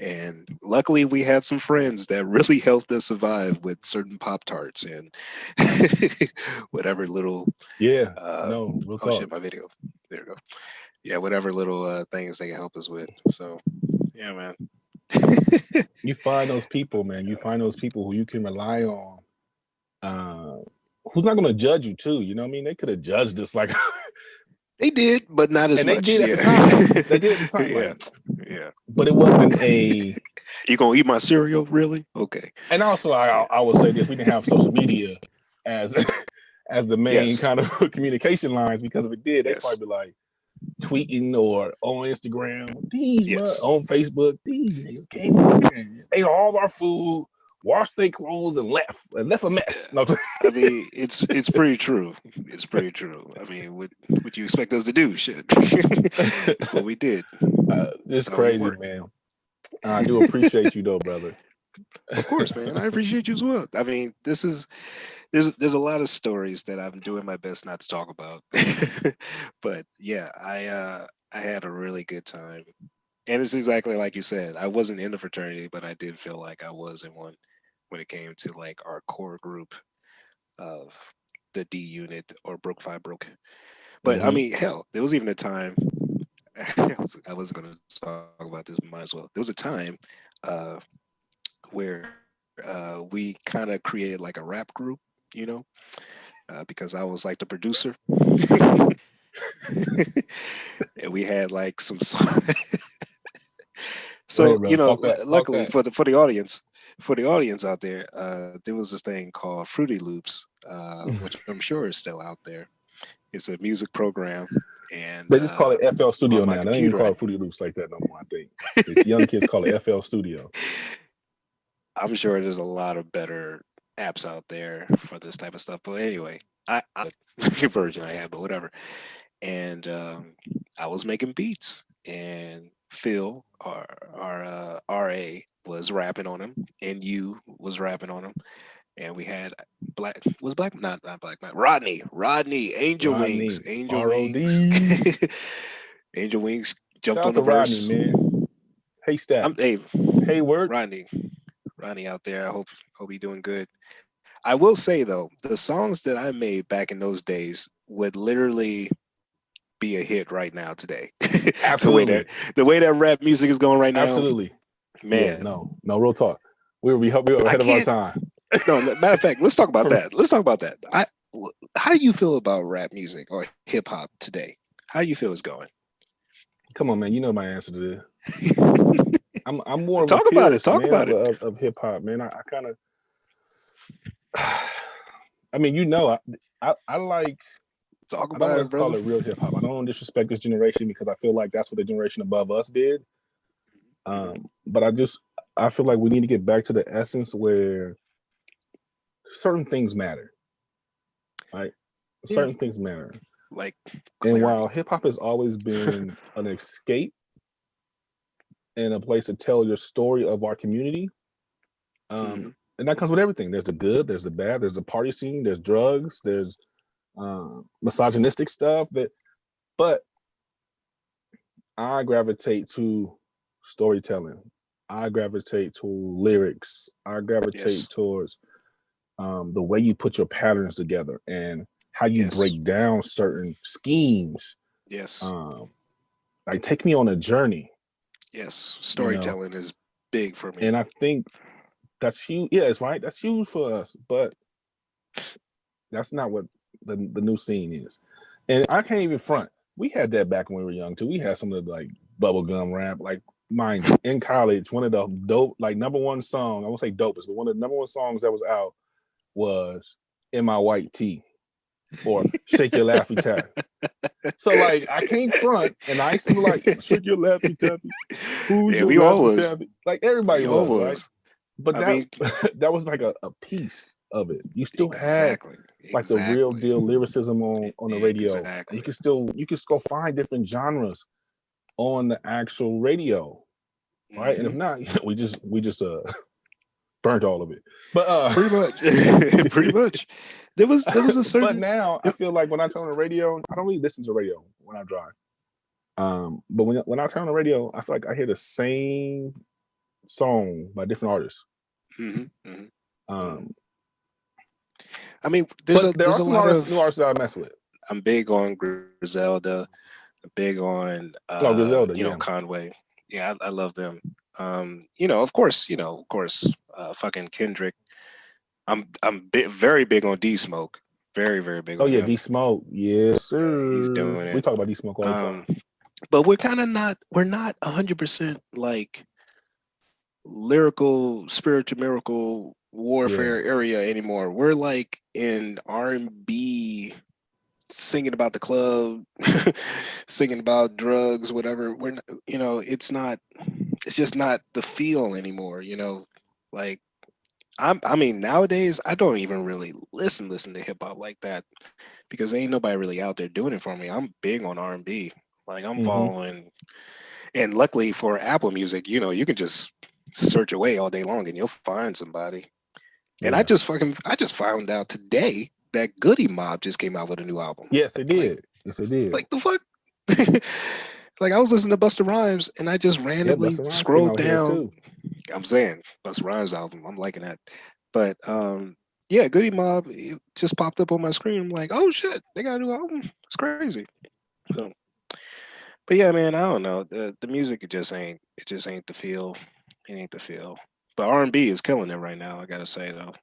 And luckily we had some friends that really helped us survive with certain Pop Tarts and whatever little Yeah. uh No, real oh shit, talk. my video. There we go. Yeah, whatever little things they can help us with. So yeah, man. You find those people, man. You find those people who you can rely on. Uh, who's not going to judge you too? You know what I mean? They could have judged us like, They did, but not as and they much. did at the Yeah. time. They did at the time, Yeah. like, Yeah. but it wasn't a. You gonna eat my cereal? Really? Okay. And also, Yeah. I will say this: we didn't have social media as as the main Yes. kind of communication lines, because if it did, they'd Yes. probably be like tweeting or on Instagram, Yes. on Facebook, these niggas came over and ate all our food, washed their clothes, and left a mess. Yeah. No, I mean, it's pretty true. It's pretty true. I mean, what you expect us to do? Shit. It's what we did. just That's how we crazy, work. man. I do appreciate you though, brother. Of course, man. I appreciate you as well. I mean, there's a lot of stories that I'm doing my best not to talk about. But yeah, I had a really good time. And it's exactly like you said. I wasn't in the fraternity, but I did feel like I was in one when it came to like our core group of the D unit or Brook Five Brook. But I Hmm. mean, hell, there was even a time I wasn't going to talk about this, but might as well. There was a time uh, where we kind of created like a rap group, you know, because I was like the producer, and we had like some songs. Go ahead, So you brother. know, Talk that. Talk luckily that. for the audience out there, there was this thing called Fruity Loops, which I'm sure is still out there. It's a music program, and They just call it FL on Studio my now. They don't even computer, call it Fruity Loops like that no more. I think the young kids call it FL Studio. I'm sure there's a lot of better apps out there for this type of stuff. But anyway, I version I had, but whatever. And I was making beats, and Phil, our RA, was rapping on them, and you was rapping on them, and we had Black not Black man Rodney Rodney, Angel Wings ROD. Angel Wings Shout jumped out on the to Rodney, verse. man. Hey, Stack. I'm hey Hayward. Rodney out there. I hope you're doing good. I will say though, the songs that I made back in those days would literally be a hit right now today. Absolutely. The way that rap music is going right now, Absolutely. Yeah, man, no, real talk. We were I ahead of our can't. time. No, matter of fact, let's talk about For, that. Let's talk about that. How do you feel about rap music or hip hop today? How do you feel it's going? come on, man. You know my answer to this. I'm more of a Talk about it. purist, Talk man, about it. of hip hop, man. I kind of, I mean, you know, I like. Talk I don't about want it, to call brother. it real hip hop. I don't want to disrespect this generation because I feel like that's what the generation above us did. But I feel like we need to get back to the essence where certain things matter. Right? Yeah, Certain things matter. like And while clarity. hip hop has always been an escape and a place to tell your story of our community, and that comes with everything. There's the good, there's the bad, there's the party scene, there's drugs, there's misogynistic stuff. But I gravitate to storytelling. I gravitate to lyrics. I Yes, gravitate towards the way you put your patterns together and how you yes, break down certain schemes. yes, Um, like take me on a journey, yes. you know. Storytelling is big for me. And I think that's huge. Yeah, it's right. That's huge for us, but that's not what the new scene is. And I can't even front. We had that back when we were young too. We had some of the like bubblegum rap, like mind you, in college, one of the dope, like number one song, I won't say dopest, but one of the number one songs that was out was In My White Tee or Shake Your Laffy Taffy. So like I came front and I used to be like, shake your laffy taffy. Who's Yeah, your we all laffy was. taffy? Like everybody We all was, right? was. But I that mean, that was like a piece of it. You still had exactly. like the real Exactly. deal lyricism on the radio. And Exactly. you can go find different genres on the actual radio. Right. And if not, we just burnt all of it. But Pretty much. Pretty much. There was a but certain now I feel like when I turn on the radio, I don't really listen to radio when I drive. But when I turn on the radio, I feel like I hear the same song by different artists. Um, I mean, but there there's are a some lot artists, of new artists that I mess with. I'm big on Griselda, big on Oh, Griselda, you know, yeah. Conway. Yeah, I love them. Of course, fucking Kendrick. Very big on D Smoke. Very, very big Oh on yeah, him. D Smoke, yes Yeah, he's sir. doing We it. talk about D Smoke all the time. But we're not 100% like lyrical, spiritual miracle warfare area anymore. We're like in R&B, singing about the club, singing about drugs, whatever. We're not, it's just not the feel anymore, like I mean, nowadays I don't even really listen to hip hop like that because ain't nobody really out there doing it for me. I'm big on R&B. Like I'm following, and luckily for Apple Music, you can just search away all day long and you'll find somebody. And I just found out today that Goody Mob just came out with a new album. Yes, it did. Yes, it did. Like the fuck? Like I was listening to Busta Rhymes and I just randomly scrolled down. I'm saying Busta Rhymes album. I'm liking that. But yeah, Goody Mob just popped up on my screen. I'm like, oh shit, they got a new album. It's crazy. So, but yeah, man, I don't know. The music it just ain't the feel. It ain't the feel. But R&B is killing it right now. I gotta say though,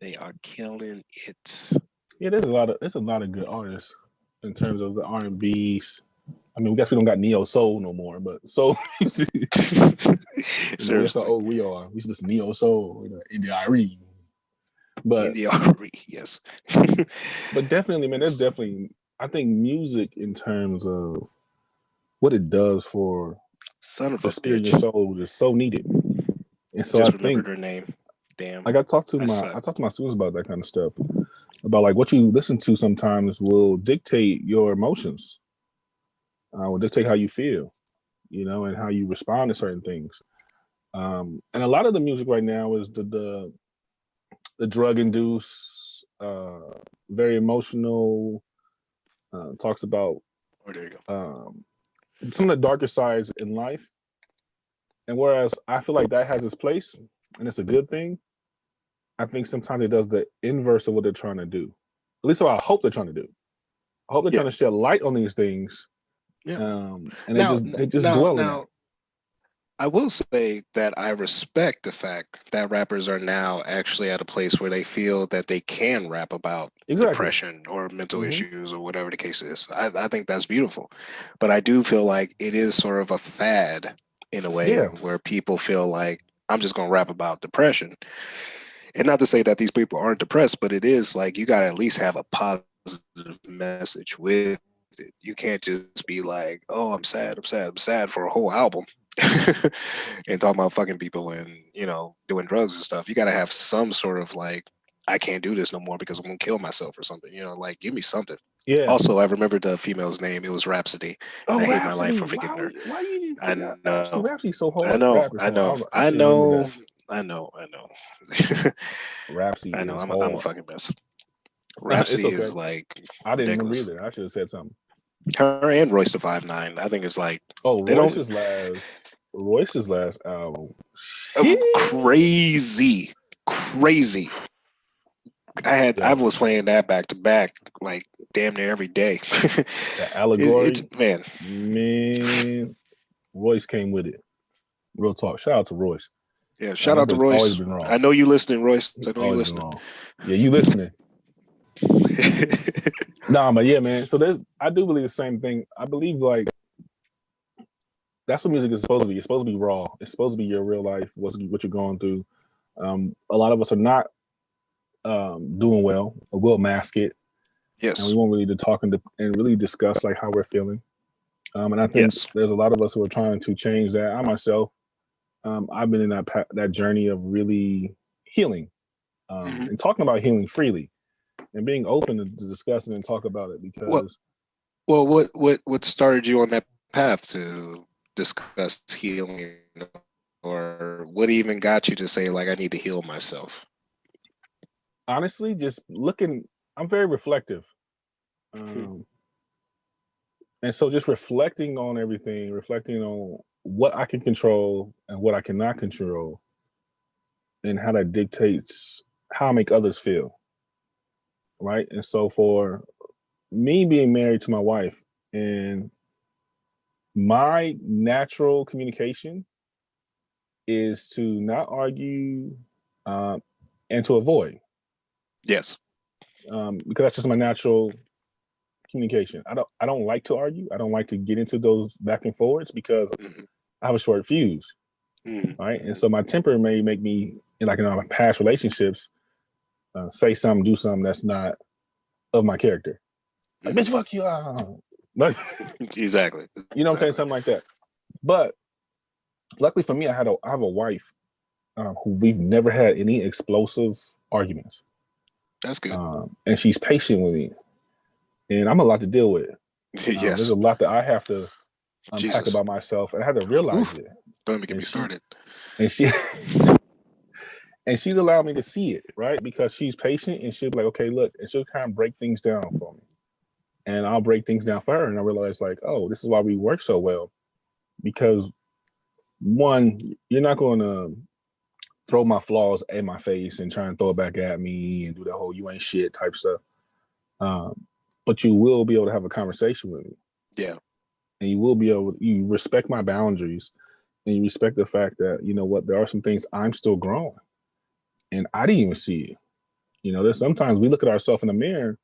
they are killing it. Yeah, there's a lot of good artists in terms of the R&B's. I mean, I guess we don't got neo soul no more, but so that's how old we are. We used to listen to neo soul, Indie but Indie yes. But definitely, man, that's definitely. I think music in terms of what it does for the spirit of your soul is so needed. And so just I think her name. Damn. Like I talk to my students about that kind of stuff. About like what you listen to sometimes will dictate your emotions. Will dictate how you feel, and how you respond to certain things. And a lot of the music right now is the drug induced, very emotional. Talks about some of the darker sides in life. And whereas I feel like that has its place and it's a good thing, I think sometimes it does the inverse of what they're trying to do. At least what I hope they're trying to do. I hope they're trying to shed light on these things. Yeah. And they just dwell in that. I will say that I respect the fact that rappers are now actually at a place where they feel that they can rap about depression or mental issues or whatever the case is. I think that's beautiful. But I do feel like it is sort of a fad in a way where people feel like I'm just going to rap about depression. And not to say that these people aren't depressed, but it is like you got to at least have a positive message with it. You can't just be like, oh, I'm sad for a whole album. And talking about fucking people and doing drugs and stuff. You got to have some sort of like, I can't do this no more because I'm gonna kill myself or something. Like give me something. Yeah. Also, I remember the female's name. It was Rhapsody. Oh, I hate my life for forgetting her. Why you didn't say that? Know. Rhapsody's so hard. I know. Rhapsody. I know. I'm a fucking mess. Rhapsody is like I didn't ridiculous. remember either. I should have said something. Her and Royce the 5'9". I think it's like Royce's last album. Crazy. I was playing that back to back like damn near every day. The Allegory. Man, Royce came with it. Real talk. Shout out to Royce. Yeah, shout out to Royce. Always been wrong. I know you listening, Royce. I know you listening. Yeah, you listening. But yeah, man. So I do believe the same thing. I believe like that's what music is supposed to be. It's supposed to be raw. It's supposed to be your real life, what you're going through. A lot of us are not doing well, or will mask it. and we Yes. want really to talk and really discuss like how we're feeling. And I think Yes. there's a lot of us who are trying to change that. I myself, I've been in that journey of really healing, Hmm. and talking about healing freely and being open to discussing and talk about it Well, because well, what started you on that path to discuss healing, or what even got you to say like I need to heal myself? honestly, just looking, I'm very reflective. Mhm. Um, and so just reflecting on everything, reflecting on what I can control and what I cannot control, and how that dictates how I make others feel. Right. And so for me being married to my wife and my natural communication is to not argue, um, and to avoid, Yes. because that's just my natural communication. I don't like to argue. I don't like to get into those back and forwards because Hmm. I have a short fuse, Hmm. right? And so my temper may make me, like in my past relationships, say something, do something that's not of my character. Like, bitch, Hmm. fuck you. Like, Exactly. you know what I'm saying? Exactly. Something like that. But luckily for me, I have a wife, who we've never had any explosive arguments. That's good. And she's patient with me. And I'm a lot to deal with. There's Yes. a lot that I have to unpack Jesus. about myself, and I had to realize Oof. it. Don't even get And me she started. and she and she's allowed me to see it, right? Because she's patient and she'll be like, okay, look, and she'll kind of break things down for me. And I'll break things down for her. And I realize, like, oh, this is why we work so well. Because one, you're not going to throw my flaws in my face and try and throw it back at me and do that whole you ain't shit type stuff. Um, but you will be able to have a conversation with me. Yeah. And you will be able you respect my boundaries, and you respect the fact that, you know what, there are some things I'm still growing and I didn't even see it. There's sometimes we look at ourselves in the mirror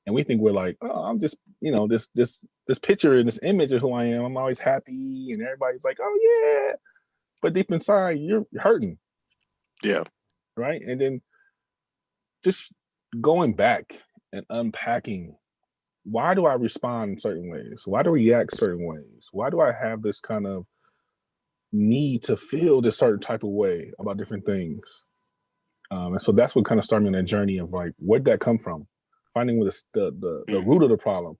and we think we're like, oh, I'm just, this picture and this image of who I am. I'm always happy, and everybody's like, oh yeah, but deep inside you're hurting, Yeah. right? And then just going back and unpacking, why do I respond in certain ways? Why do I react certain ways? Why do I have this kind of need to feel this certain type of way about different things? And so that's what kind of started me on that journey of like, where'd that come from? Finding what is the Hmm. root of the problem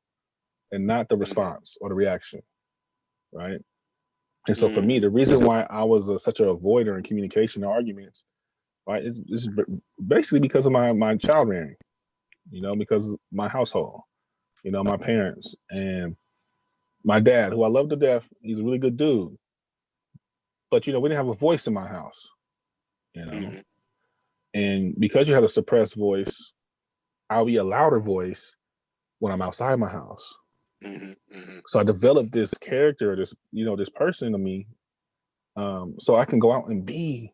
and not the Hmm. response or the reaction, right? And so for me, Hmm. the reason why I was such an avoider in communication and arguments, right, is basically because of my child rearing, because of my household, my parents and my dad, who I love to death. He's a really good dude, but we didn't have a voice in my house, you know. Hmm. And because you have a suppressed voice, I'll be a louder voice when I'm outside my house. Hmm. Hmm. So I developed this character, this person to me, so I can go out and be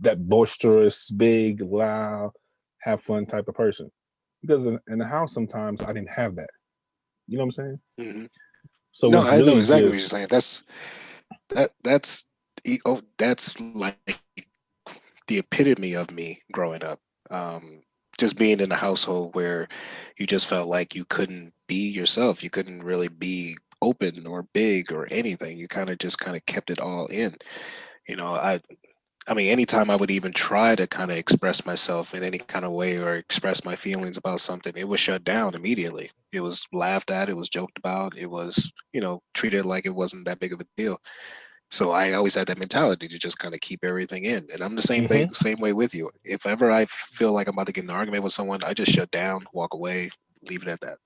that boisterous, big, loud, have fun type of person. Because in the house, sometimes I didn't have that. You know what I'm saying? Hmm. So No, it's I know really exactly what you're just, saying. That's like the epitome of me growing up. Um, just being in a household where you just felt like you couldn't be yourself. You couldn't really be open or big or anything. You kind of kept it all in. You know, I mean, anytime I would even try to kind of express myself in any kind of way or express my feelings about something, it was shut down immediately. It was laughed at, it was joked about, it was, treated like it wasn't that big of a deal. So I always had that mentality to just kind of keep everything in. And I'm the mm-hmm. same way with you. If ever I feel like I'm about to get in an argument with someone, I just shut down, walk away, leave it at that.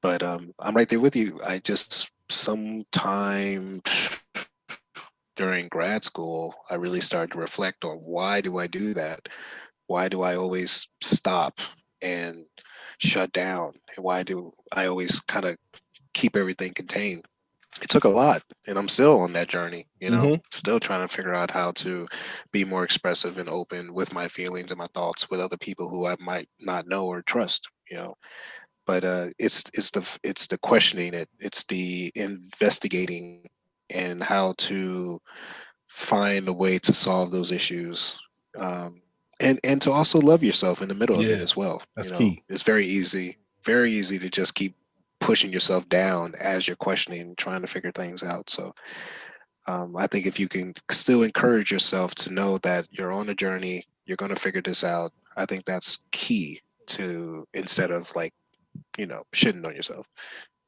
But I'm right there with you. I just sometime during grad school, I really started to reflect on why do I do that? Why do I always stop and shut down? And why do I always kind of keep everything contained? It took a lot, and I'm still on that journey, Mm-hmm. still trying to figure out how to be more expressive and open with my feelings and my thoughts with other people who I might not know or trust. But it's the questioning it, it's the investigating and how to find a way to solve those issues, and to also love yourself in the middle of it Yeah, as well. that's key. It's very easy very easy to just keep pushing yourself down as you're questioning, trying to figure things out. So I think if you can still encourage yourself to know that you're on a journey, you're going to figure this out. I think that's key to, instead of like, shitting on yourself.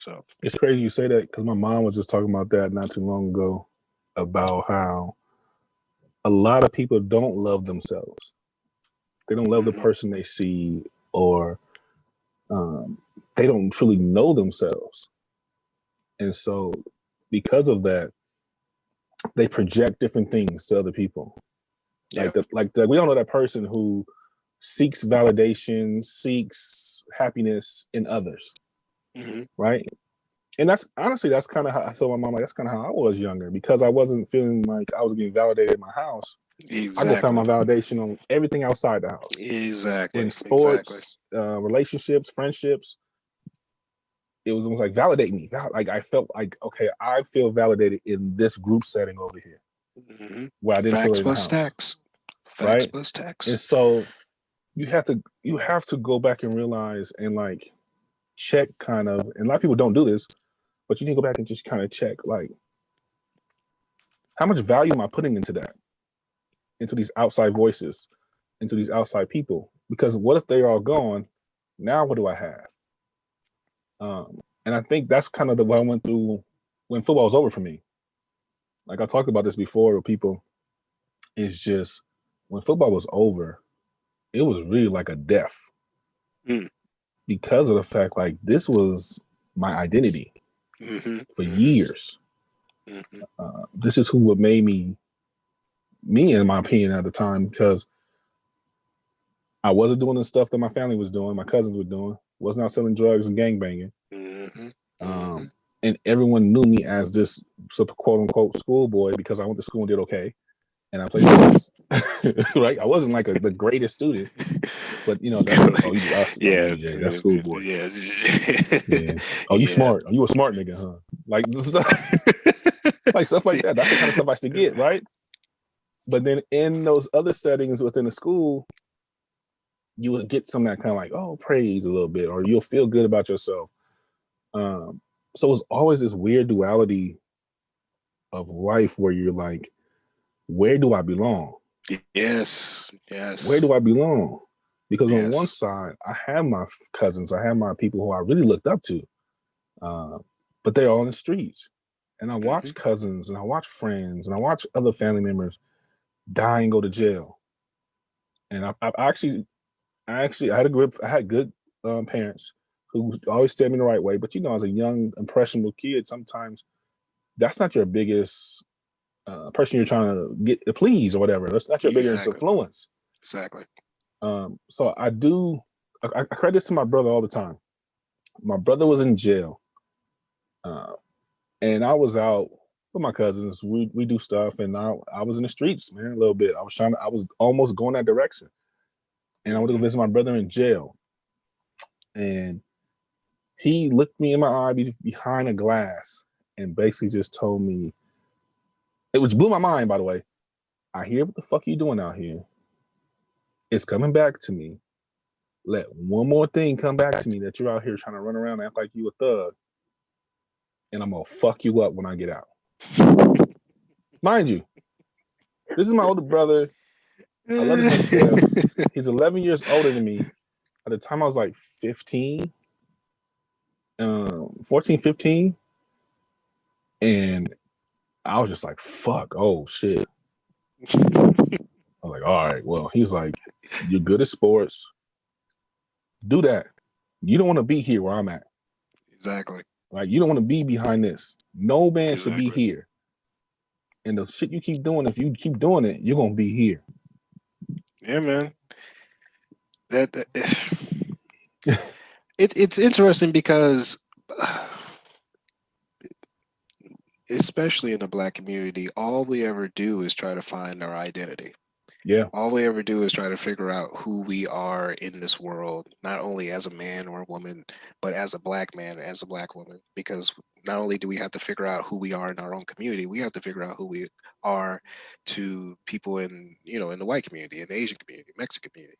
So it's crazy you say that, because my mom was just talking about that not too long ago, about how a lot of people don't love themselves. They don't love the person they see, or they don't truly know themselves. And so because of that, they project different things to other people. yeah. We all know that person who seeks validation, seeks happiness in others, right? And that's honestly, that's kind of how I told my mom, like, that's kind of how I was younger, because I wasn't feeling like I was getting validated in my house. Exactly. I just found my validation on everything outside the house. Exactly. In sports, relationships, friendships. It was almost like, validate me. Like, I felt like, okay, I feel validated in this group setting over here, where I didn't feel it in the house. Facts plus tax. And so you have to go back and realize, and like check kind of, and a lot of people don't do this, but you need to go back and just kind of check, like, how much value am I putting into that, into these outside voices, into these outside people? Because what if they're all gone? Now what do I have? And I think that's kind of what I went through when football was over for me. Like I talked about this before with people, is just when football was over, it was really like a death. Because of the fact, like, this was my identity for years. This is who what made me, in my opinion at the time, because I wasn't doing the stuff that my family was doing, my cousins were doing, was not selling drugs and gangbanging. And everyone knew me as this quote unquote schoolboy because I went to school and did okay. And I played sports. Right? I wasn't like the greatest student, but that's schoolboy. Yeah. Oh, you smart. Oh, you a smart nigga, huh? Like like stuff like that. That's the kind of stuff I used to get, right? But then in those other settings within the school, you would get some of that kind of like, oh, praise a little bit, or you'll feel good about yourself. So it was always this weird duality of life where you're like, where do I belong? Yes. Where do I belong? Because on one side, I have my cousins, I have my people who I really looked up to, but they're all in the streets. And I watch cousins, and I watch friends, and I watch other family members die and go to jail. And I actually I had good parents who always steered me the right way. But as a young, impressionable kid, sometimes that's not your biggest person you're trying to get to please or whatever. That's not your biggest influence. Exactly. So I credit this to my brother all the time. My brother was in jail, and I was out with my cousins. We do stuff, and I was in the streets, man, a little bit. I was almost going that direction, and I went to go visit my brother in jail, and he looked me in my eye behind a glass and basically just told me, it was blew my mind, by the way. I hear what the fuck you doing out here. It's coming back to me. Let one more thing come back to me that you're out here trying to run around and act like you a thug, and I'm gonna fuck you up when I get out. Mind you, this is my older brother. I love this man. He's 11 years older than me. At the time I was like 15, 14, 15. And I was just like, fuck, oh shit. I was like, all right, well, he's like, you're good at sports. Do that. You don't want to be here where I'm at. Exactly. Like, you don't want to be behind this. No man should be here. And the shit you keep doing, if you keep doing it, you're gonna be here. Yeah, man. It's interesting because especially in the Black community, all we ever do is try to find our identity. Yeah. All we ever do is try to figure out who we are in this world, not only as a man or a woman, but as a Black man, as a Black woman. Because not only do we have to figure out who we are in our own community, we have to figure out who we are to people in the white community, in the Asian community, Mexican community.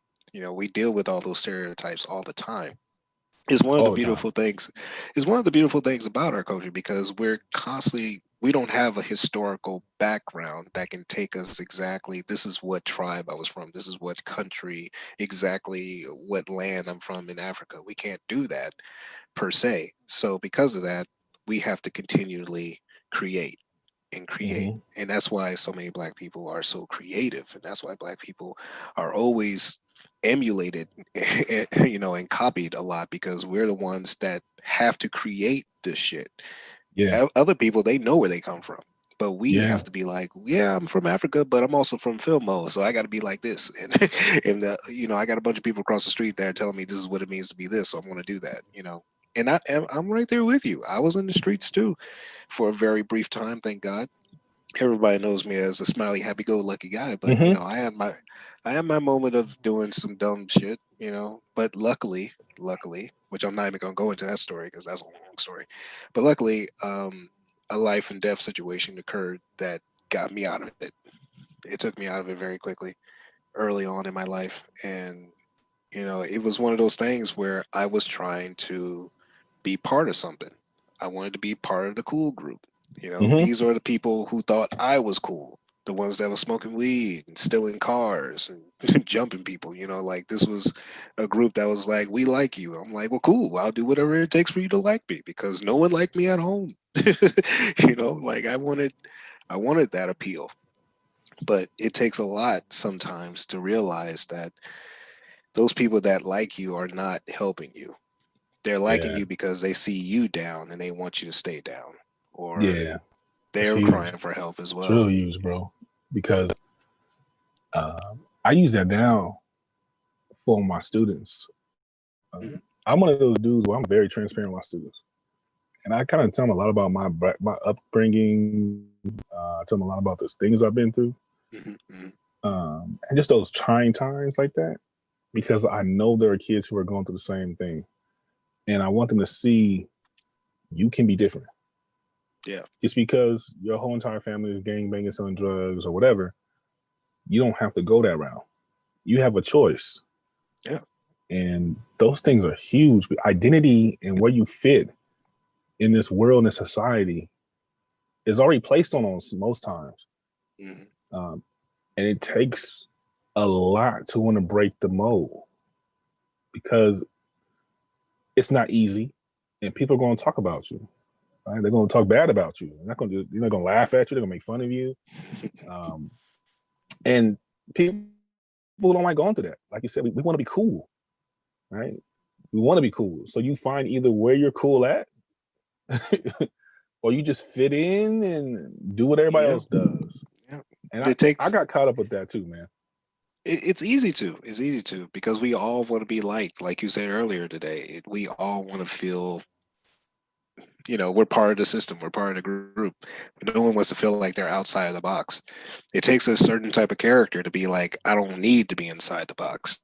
We deal with all those stereotypes all the time. Is one of the all the time. beautiful things. Is one of the beautiful things about our culture, because we don't have a historical background that can take us exactly, this is what tribe I was from, this is what country, exactly what land I'm from in Africa. We can't do that per se. So because of that, we have to continually create and create. Hmm. And that's why so many black people are so creative. And that's why black people are always emulated, and copied a lot, because we're the ones that have to create this shit. Yeah, Other people, they know where they come from. But we yeah, have to be like, yeah, I'm from Africa, but I'm also from Filmo, so I got to be like this. And I got a bunch of people across the street that are telling me this is what it means to be this, so I'm going to do that. And I'm right there with you. I was in the streets too for a very brief time, thank God. Everybody knows me as a smiley, happy-go-lucky guy, but hmm, I had my moment of doing some dumb shit. But luckily, which I'm not even gonna go into that story because that's a long story. But luckily, a life and death situation occurred that got me out of it. It took me out of it very quickly, early on in my life, and it was one of those things where I was trying to be part of something. I wanted to be part of the cool group. hmm. These are the people who thought I was cool. The ones that were smoking weed and stealing cars and jumping people. Like this was a group that was like, "We like you." I'm like, "Well, cool. I'll do whatever it takes for you to like me because no one liked me at home." Like I wanted that appeal, but it takes a lot sometimes to realize that those people that like you are not helping you. They're liking Yeah, you because they see you down and they want you to stay down, or yeah. It's they're huge. crying for help as It's well. real huge, bro. Because I use that now for my students. Mhm. I'm one of those dudes where I'm very transparent with my students, and I kind of tell them a lot about my upbringing. I tell them a lot about those things I've been through, Mhm. Mhm. and just those trying times like that, because I know there are kids who are going through the same thing, and I want them to see you can be different. Yeah. Just because your whole entire family is gang banging, selling drugs, or whatever, you don't have to go that route. You have a choice, Yeah. and those things are huge. Identity and where you fit in this world and this society is already placed on us most times. Mhm. Um, and it takes a lot to want to break the mold because it's not easy, and people are going to talk about you. Right? They're going to talk bad about you. You're not going to laugh at you. They're going to make fun of you. Um, and people don't like going through that. Like you said, we want to be cool, right? We want to be cool. So you find either where you're cool at, or you just fit in and do what everybody Yeah. else does. Yeah. And But I, it I takes. got caught up with that too, man. It's easy to. It's easy to because we all want to be liked, like you said earlier today. We all want to feel. We're part of the system. We're part of the group. No one wants to feel like they're outside of the box. It takes a certain type of character to be like, I don't need to be inside the box.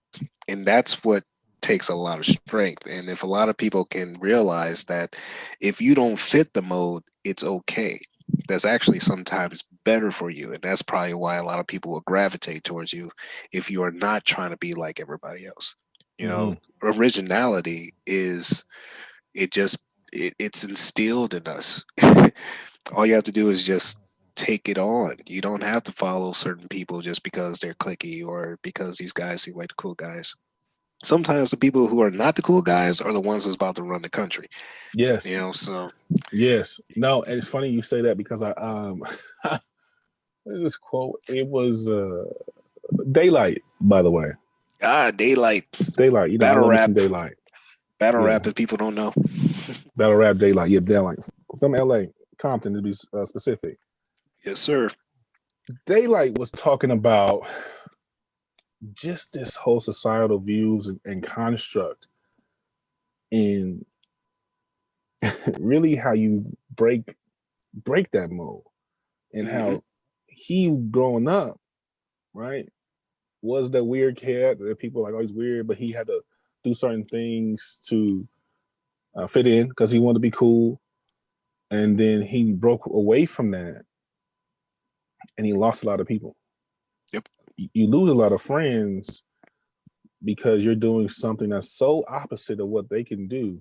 And that's what takes a lot of strength. And if a lot of people can realize that if you don't fit the mold, it's okay. That's actually sometimes better for you. And that's probably why a lot of people will gravitate towards you if you are not trying to be like everybody else. You know, Hmm. originality is it just it's instilled in us. All you have to do is just take it on. You don't have to follow certain people just because they're clicky or because these guys seem like the cool guys. Sometimes the people who are not the cool guys are the ones that's about to run the country. Yes, So yes. No, and it's funny you say that because I what is this quote? It was Daylight, by the way. Daylight, Daylight. I battle love me some rap, Daylight. battle Yeah, rap. If people don't know, battle rap Daylight. Yeah, Daylight. From LA, Compton to be specific. yes sir. Daylight was talking about just this whole societal views and construct, and really how you break that mold, and Hmm. how he growing up, right, was that weird kid that people like, oh, he's weird, but he had to do certain things to fit in because he wanted to be cool. And then he broke away from that and he lost a lot of people. Yep. You lose a lot of friends because you're doing something that's so opposite of what they can do,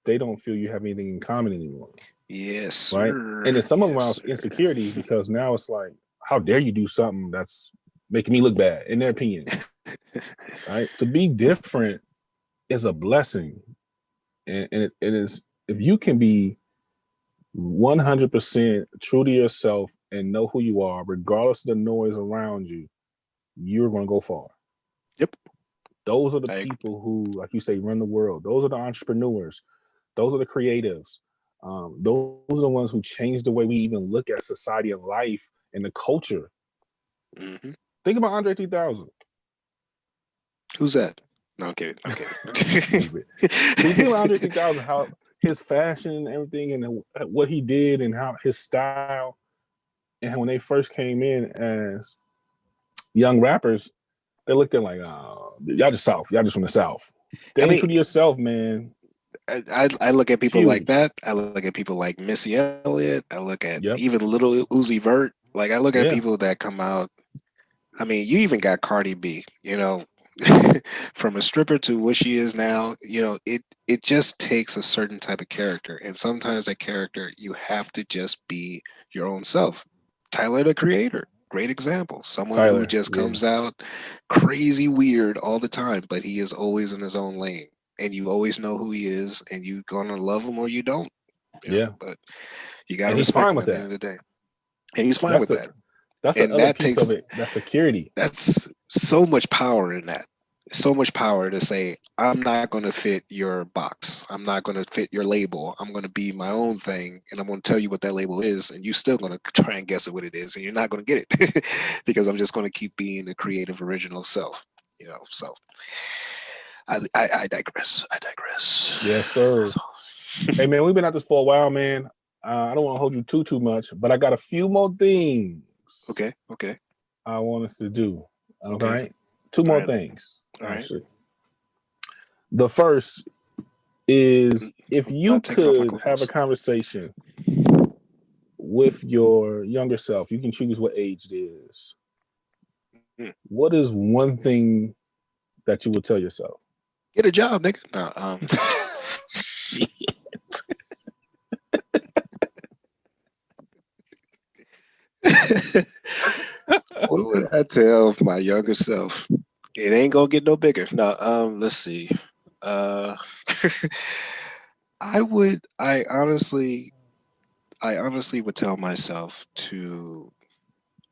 they don't feel you have anything in common anymore. Yes, right? sir. And then some of them Yes, are insecurity because now it's like, how dare you do something that's making me look bad in their opinion, right? To be different is a blessing, and it is, if you can be 100% true to yourself and know who you are, regardless of the noise around you, you're going to go far. Yep. Those are the people who, like you say, run the world. Those are the entrepreneurs. Those are the creatives. Those are the ones who change the way we even look at society and life and the culture. Mm-hmm. Think about Andre 3000. Who's that? No, I'm kidding. I'm kidding. Think about Andre 3000, how his fashion and everything, and what he did, and how his style. And when they first came in as young rappers, they looked at like, oh, y'all just South. Y'all just from the South. Stay true to yourself, man. I look at people like that. I look at people like Missy Elliott. I look at even Little Uzi Vert. Like, I look at people that come out. I mean, you even got Cardi B, you know, from a stripper to what she is now. You know, it just takes a certain type of character. And sometimes that character, you have to just be your own self. Tyler, the Creator, great example. Someone who just comes out crazy weird all the time, but he is always in his own lane. And you always know who he is, and you're gonna love him or you don't. You know, but you gotta respect him at the end of the day. And he's fine with that. That's the other piece of it. That's security. That's so much power in that. So much power to say, I'm not going to fit your box. I'm not going to fit your label. I'm going to be my own thing, and I'm going to tell you what that label is, and you're still going to try and guess at what it is, and you're not going to get it because I'm just going to keep being the creative, original self. You know, so I digress. I digress. Yes, sir. Hey, man, we've been at this for a while, man. I don't want to hold you too much, but I got a few more things. Okay. I want us to do. Okay. Right? Two more things. Actually. Right. The first is, if you could have a conversation with your younger self, you can choose what age it is. What is one thing that you would tell yourself? Get a job, nigga. No, Shit. What would I tell my younger self? It ain't gonna get no bigger. No, let's see. I honestly would tell myself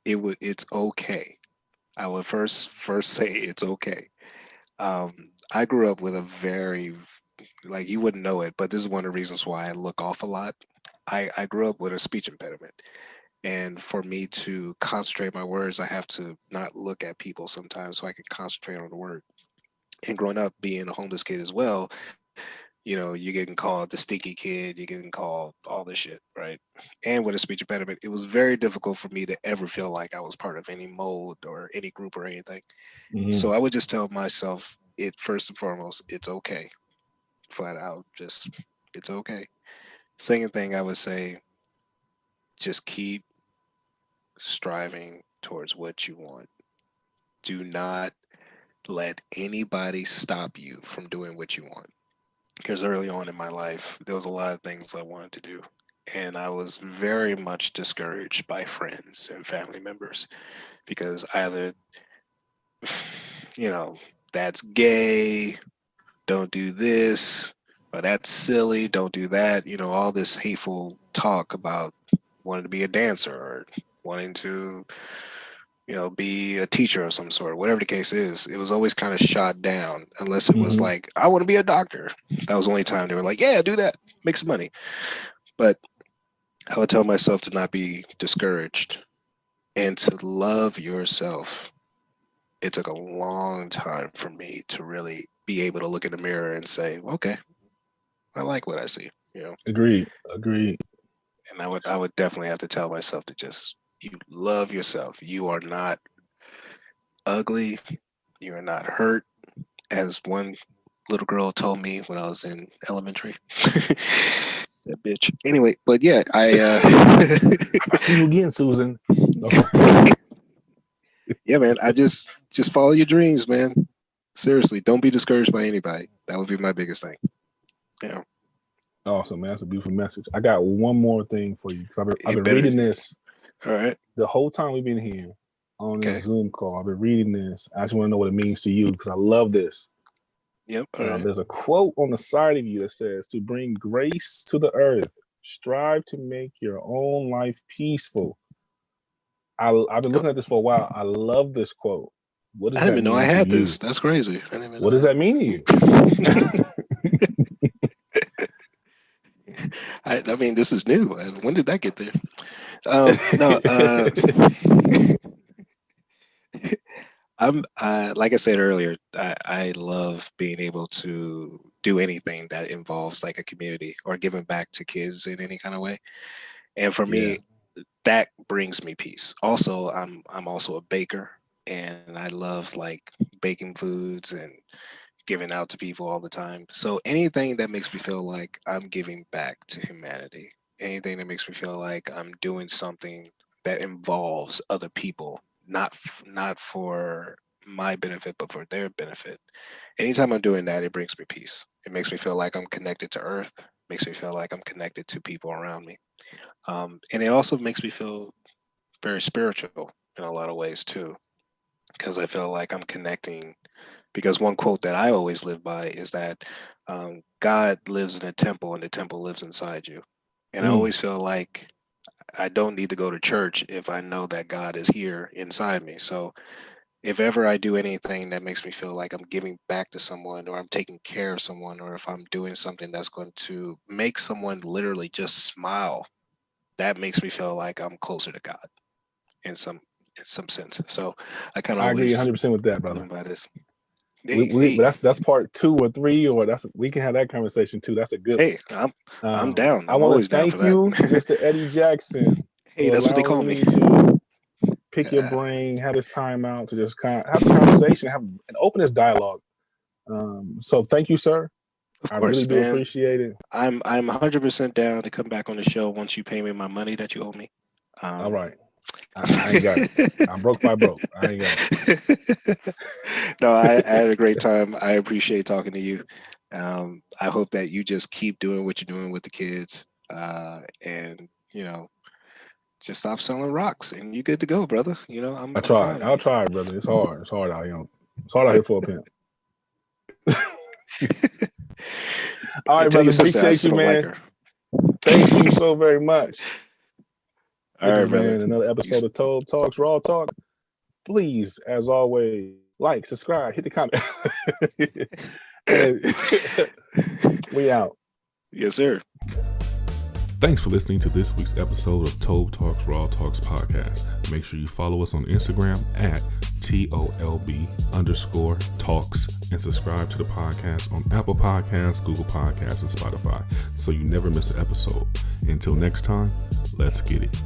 it's okay. I would first say it's okay. I grew up with a very, like, you wouldn't know it, but this is one of the reasons why I look off a lot. I grew up with a speech impediment. And for me to concentrate my words, I have to not look at people sometimes so I can concentrate on the word. And growing up being a homeless kid as well, you know, you're getting called the stinky kid, you're getting called all this shit, right? And with a speech impediment, it was very difficult for me to ever feel like I was part of any mold or any group or anything. Mm-hmm. So I would just tell myself, first and foremost, it's okay. Flat out, just, it's okay. Second thing I would say, just keep striving towards what you want. Do not let anybody stop you from doing what you want. Because early on in my life, there was a lot of things I wanted to do. And I was very much discouraged by friends and family members because either, you know, that's gay, don't do this, or that's silly, don't do that. You know, all this hateful talk about wanting to be a dancer or wanting to, you know, be a teacher of some sort, whatever the case is. It was always kind of shot down unless it was like, I want to be a doctor. That was the only time they were like, yeah, do that, make some money. But I would tell myself to not be discouraged and to love yourself. It took a long time for me to really be able to look in the mirror and say, okay, I like what I see, you know. Agreed. And I would definitely have to tell myself to just, you love yourself. You are not ugly. You are not hurt. As one little girl told me when I was in elementary. That bitch. Anyway, but yeah, I see you again, Susan. Yeah, man. I just follow your dreams, man. Seriously, don't be discouraged by anybody. That would be my biggest thing. Yeah. Awesome, man. That's a beautiful message. I got one more thing for you because I've been better- reading this All right. the whole time we've been here on Okay. this Zoom call. I've been reading this. I just want to know what it means to you because I love this. Yep. All right. There's a quote on the side of you that says, "To bring grace to the earth, strive to make your own life peaceful." I've been looking at this for a while. I love this quote. What does I didn't that even know I mean to had you? this. That's crazy. I didn't even What know does that mean to you? I mean, this is new. When did that get there? Like I said earlier, I love being able to do anything that involves like a community or giving back to kids in any kind of way. And for me, that brings me peace. Also, I'm also a baker, and I love like baking foods and giving out to people all the time. So anything that makes me feel like I'm giving back to humanity, anything that makes me feel like I'm doing something that involves other people, not for my benefit, but for their benefit. Anytime I'm doing that, it brings me peace. It makes me feel like I'm connected to Earth. Makes me feel like I'm connected to people around me. And it also makes me feel very spiritual in a lot of ways too, because I feel like I'm connecting. Because one quote that I always live by is that God lives in a temple and the temple lives inside you. And I always feel like I don't need to go to church if I know that God is here inside me. So if ever I do anything that makes me feel like I'm giving back to someone or I'm taking care of someone, or if I'm doing something that's going to make someone literally just smile, that makes me feel like I'm closer to God in some sense. So I kind of I agree always 100% with that, brother. live by this. That's part 2 or 3, or we can have that conversation too. That's a good one. I'm down. I want always to thank down for you, that. Mr. Eddie Jackson. Hey, that's what they call allowing me. To pick your brain, have this time out to just kind of have a conversation, have an openness dialogue. So thank you, sir. Of course, I really do man. appreciate it. I'm 100% down to come back on the show once you pay me my money that you owe me. All right. I ain't got it. I'm broke by broke. I ain't got it. No, I had a great time. I appreciate talking to you. I hope that you just keep doing what you're doing with the kids, and just stop selling rocks, and you're good to go, brother. I'm try. proud I'll of you. try, brother. It's hard. It's hard out here. It's hard out here for a pimp. All right, brother. Appreciate you, man. Like Thank you so very much. All right, brother. Another episode of Tolb Talks, Raw Talk. Please, as always, like, subscribe, hit the comment. We out. Yes, sir. Thanks for listening to this week's episode of Tolb Talks, Raw Talks podcast. Make sure you follow us on Instagram at TOLB_talks and subscribe to the podcast on Apple Podcasts, Google Podcasts, and Spotify so you never miss an episode. Until next time, let's get it.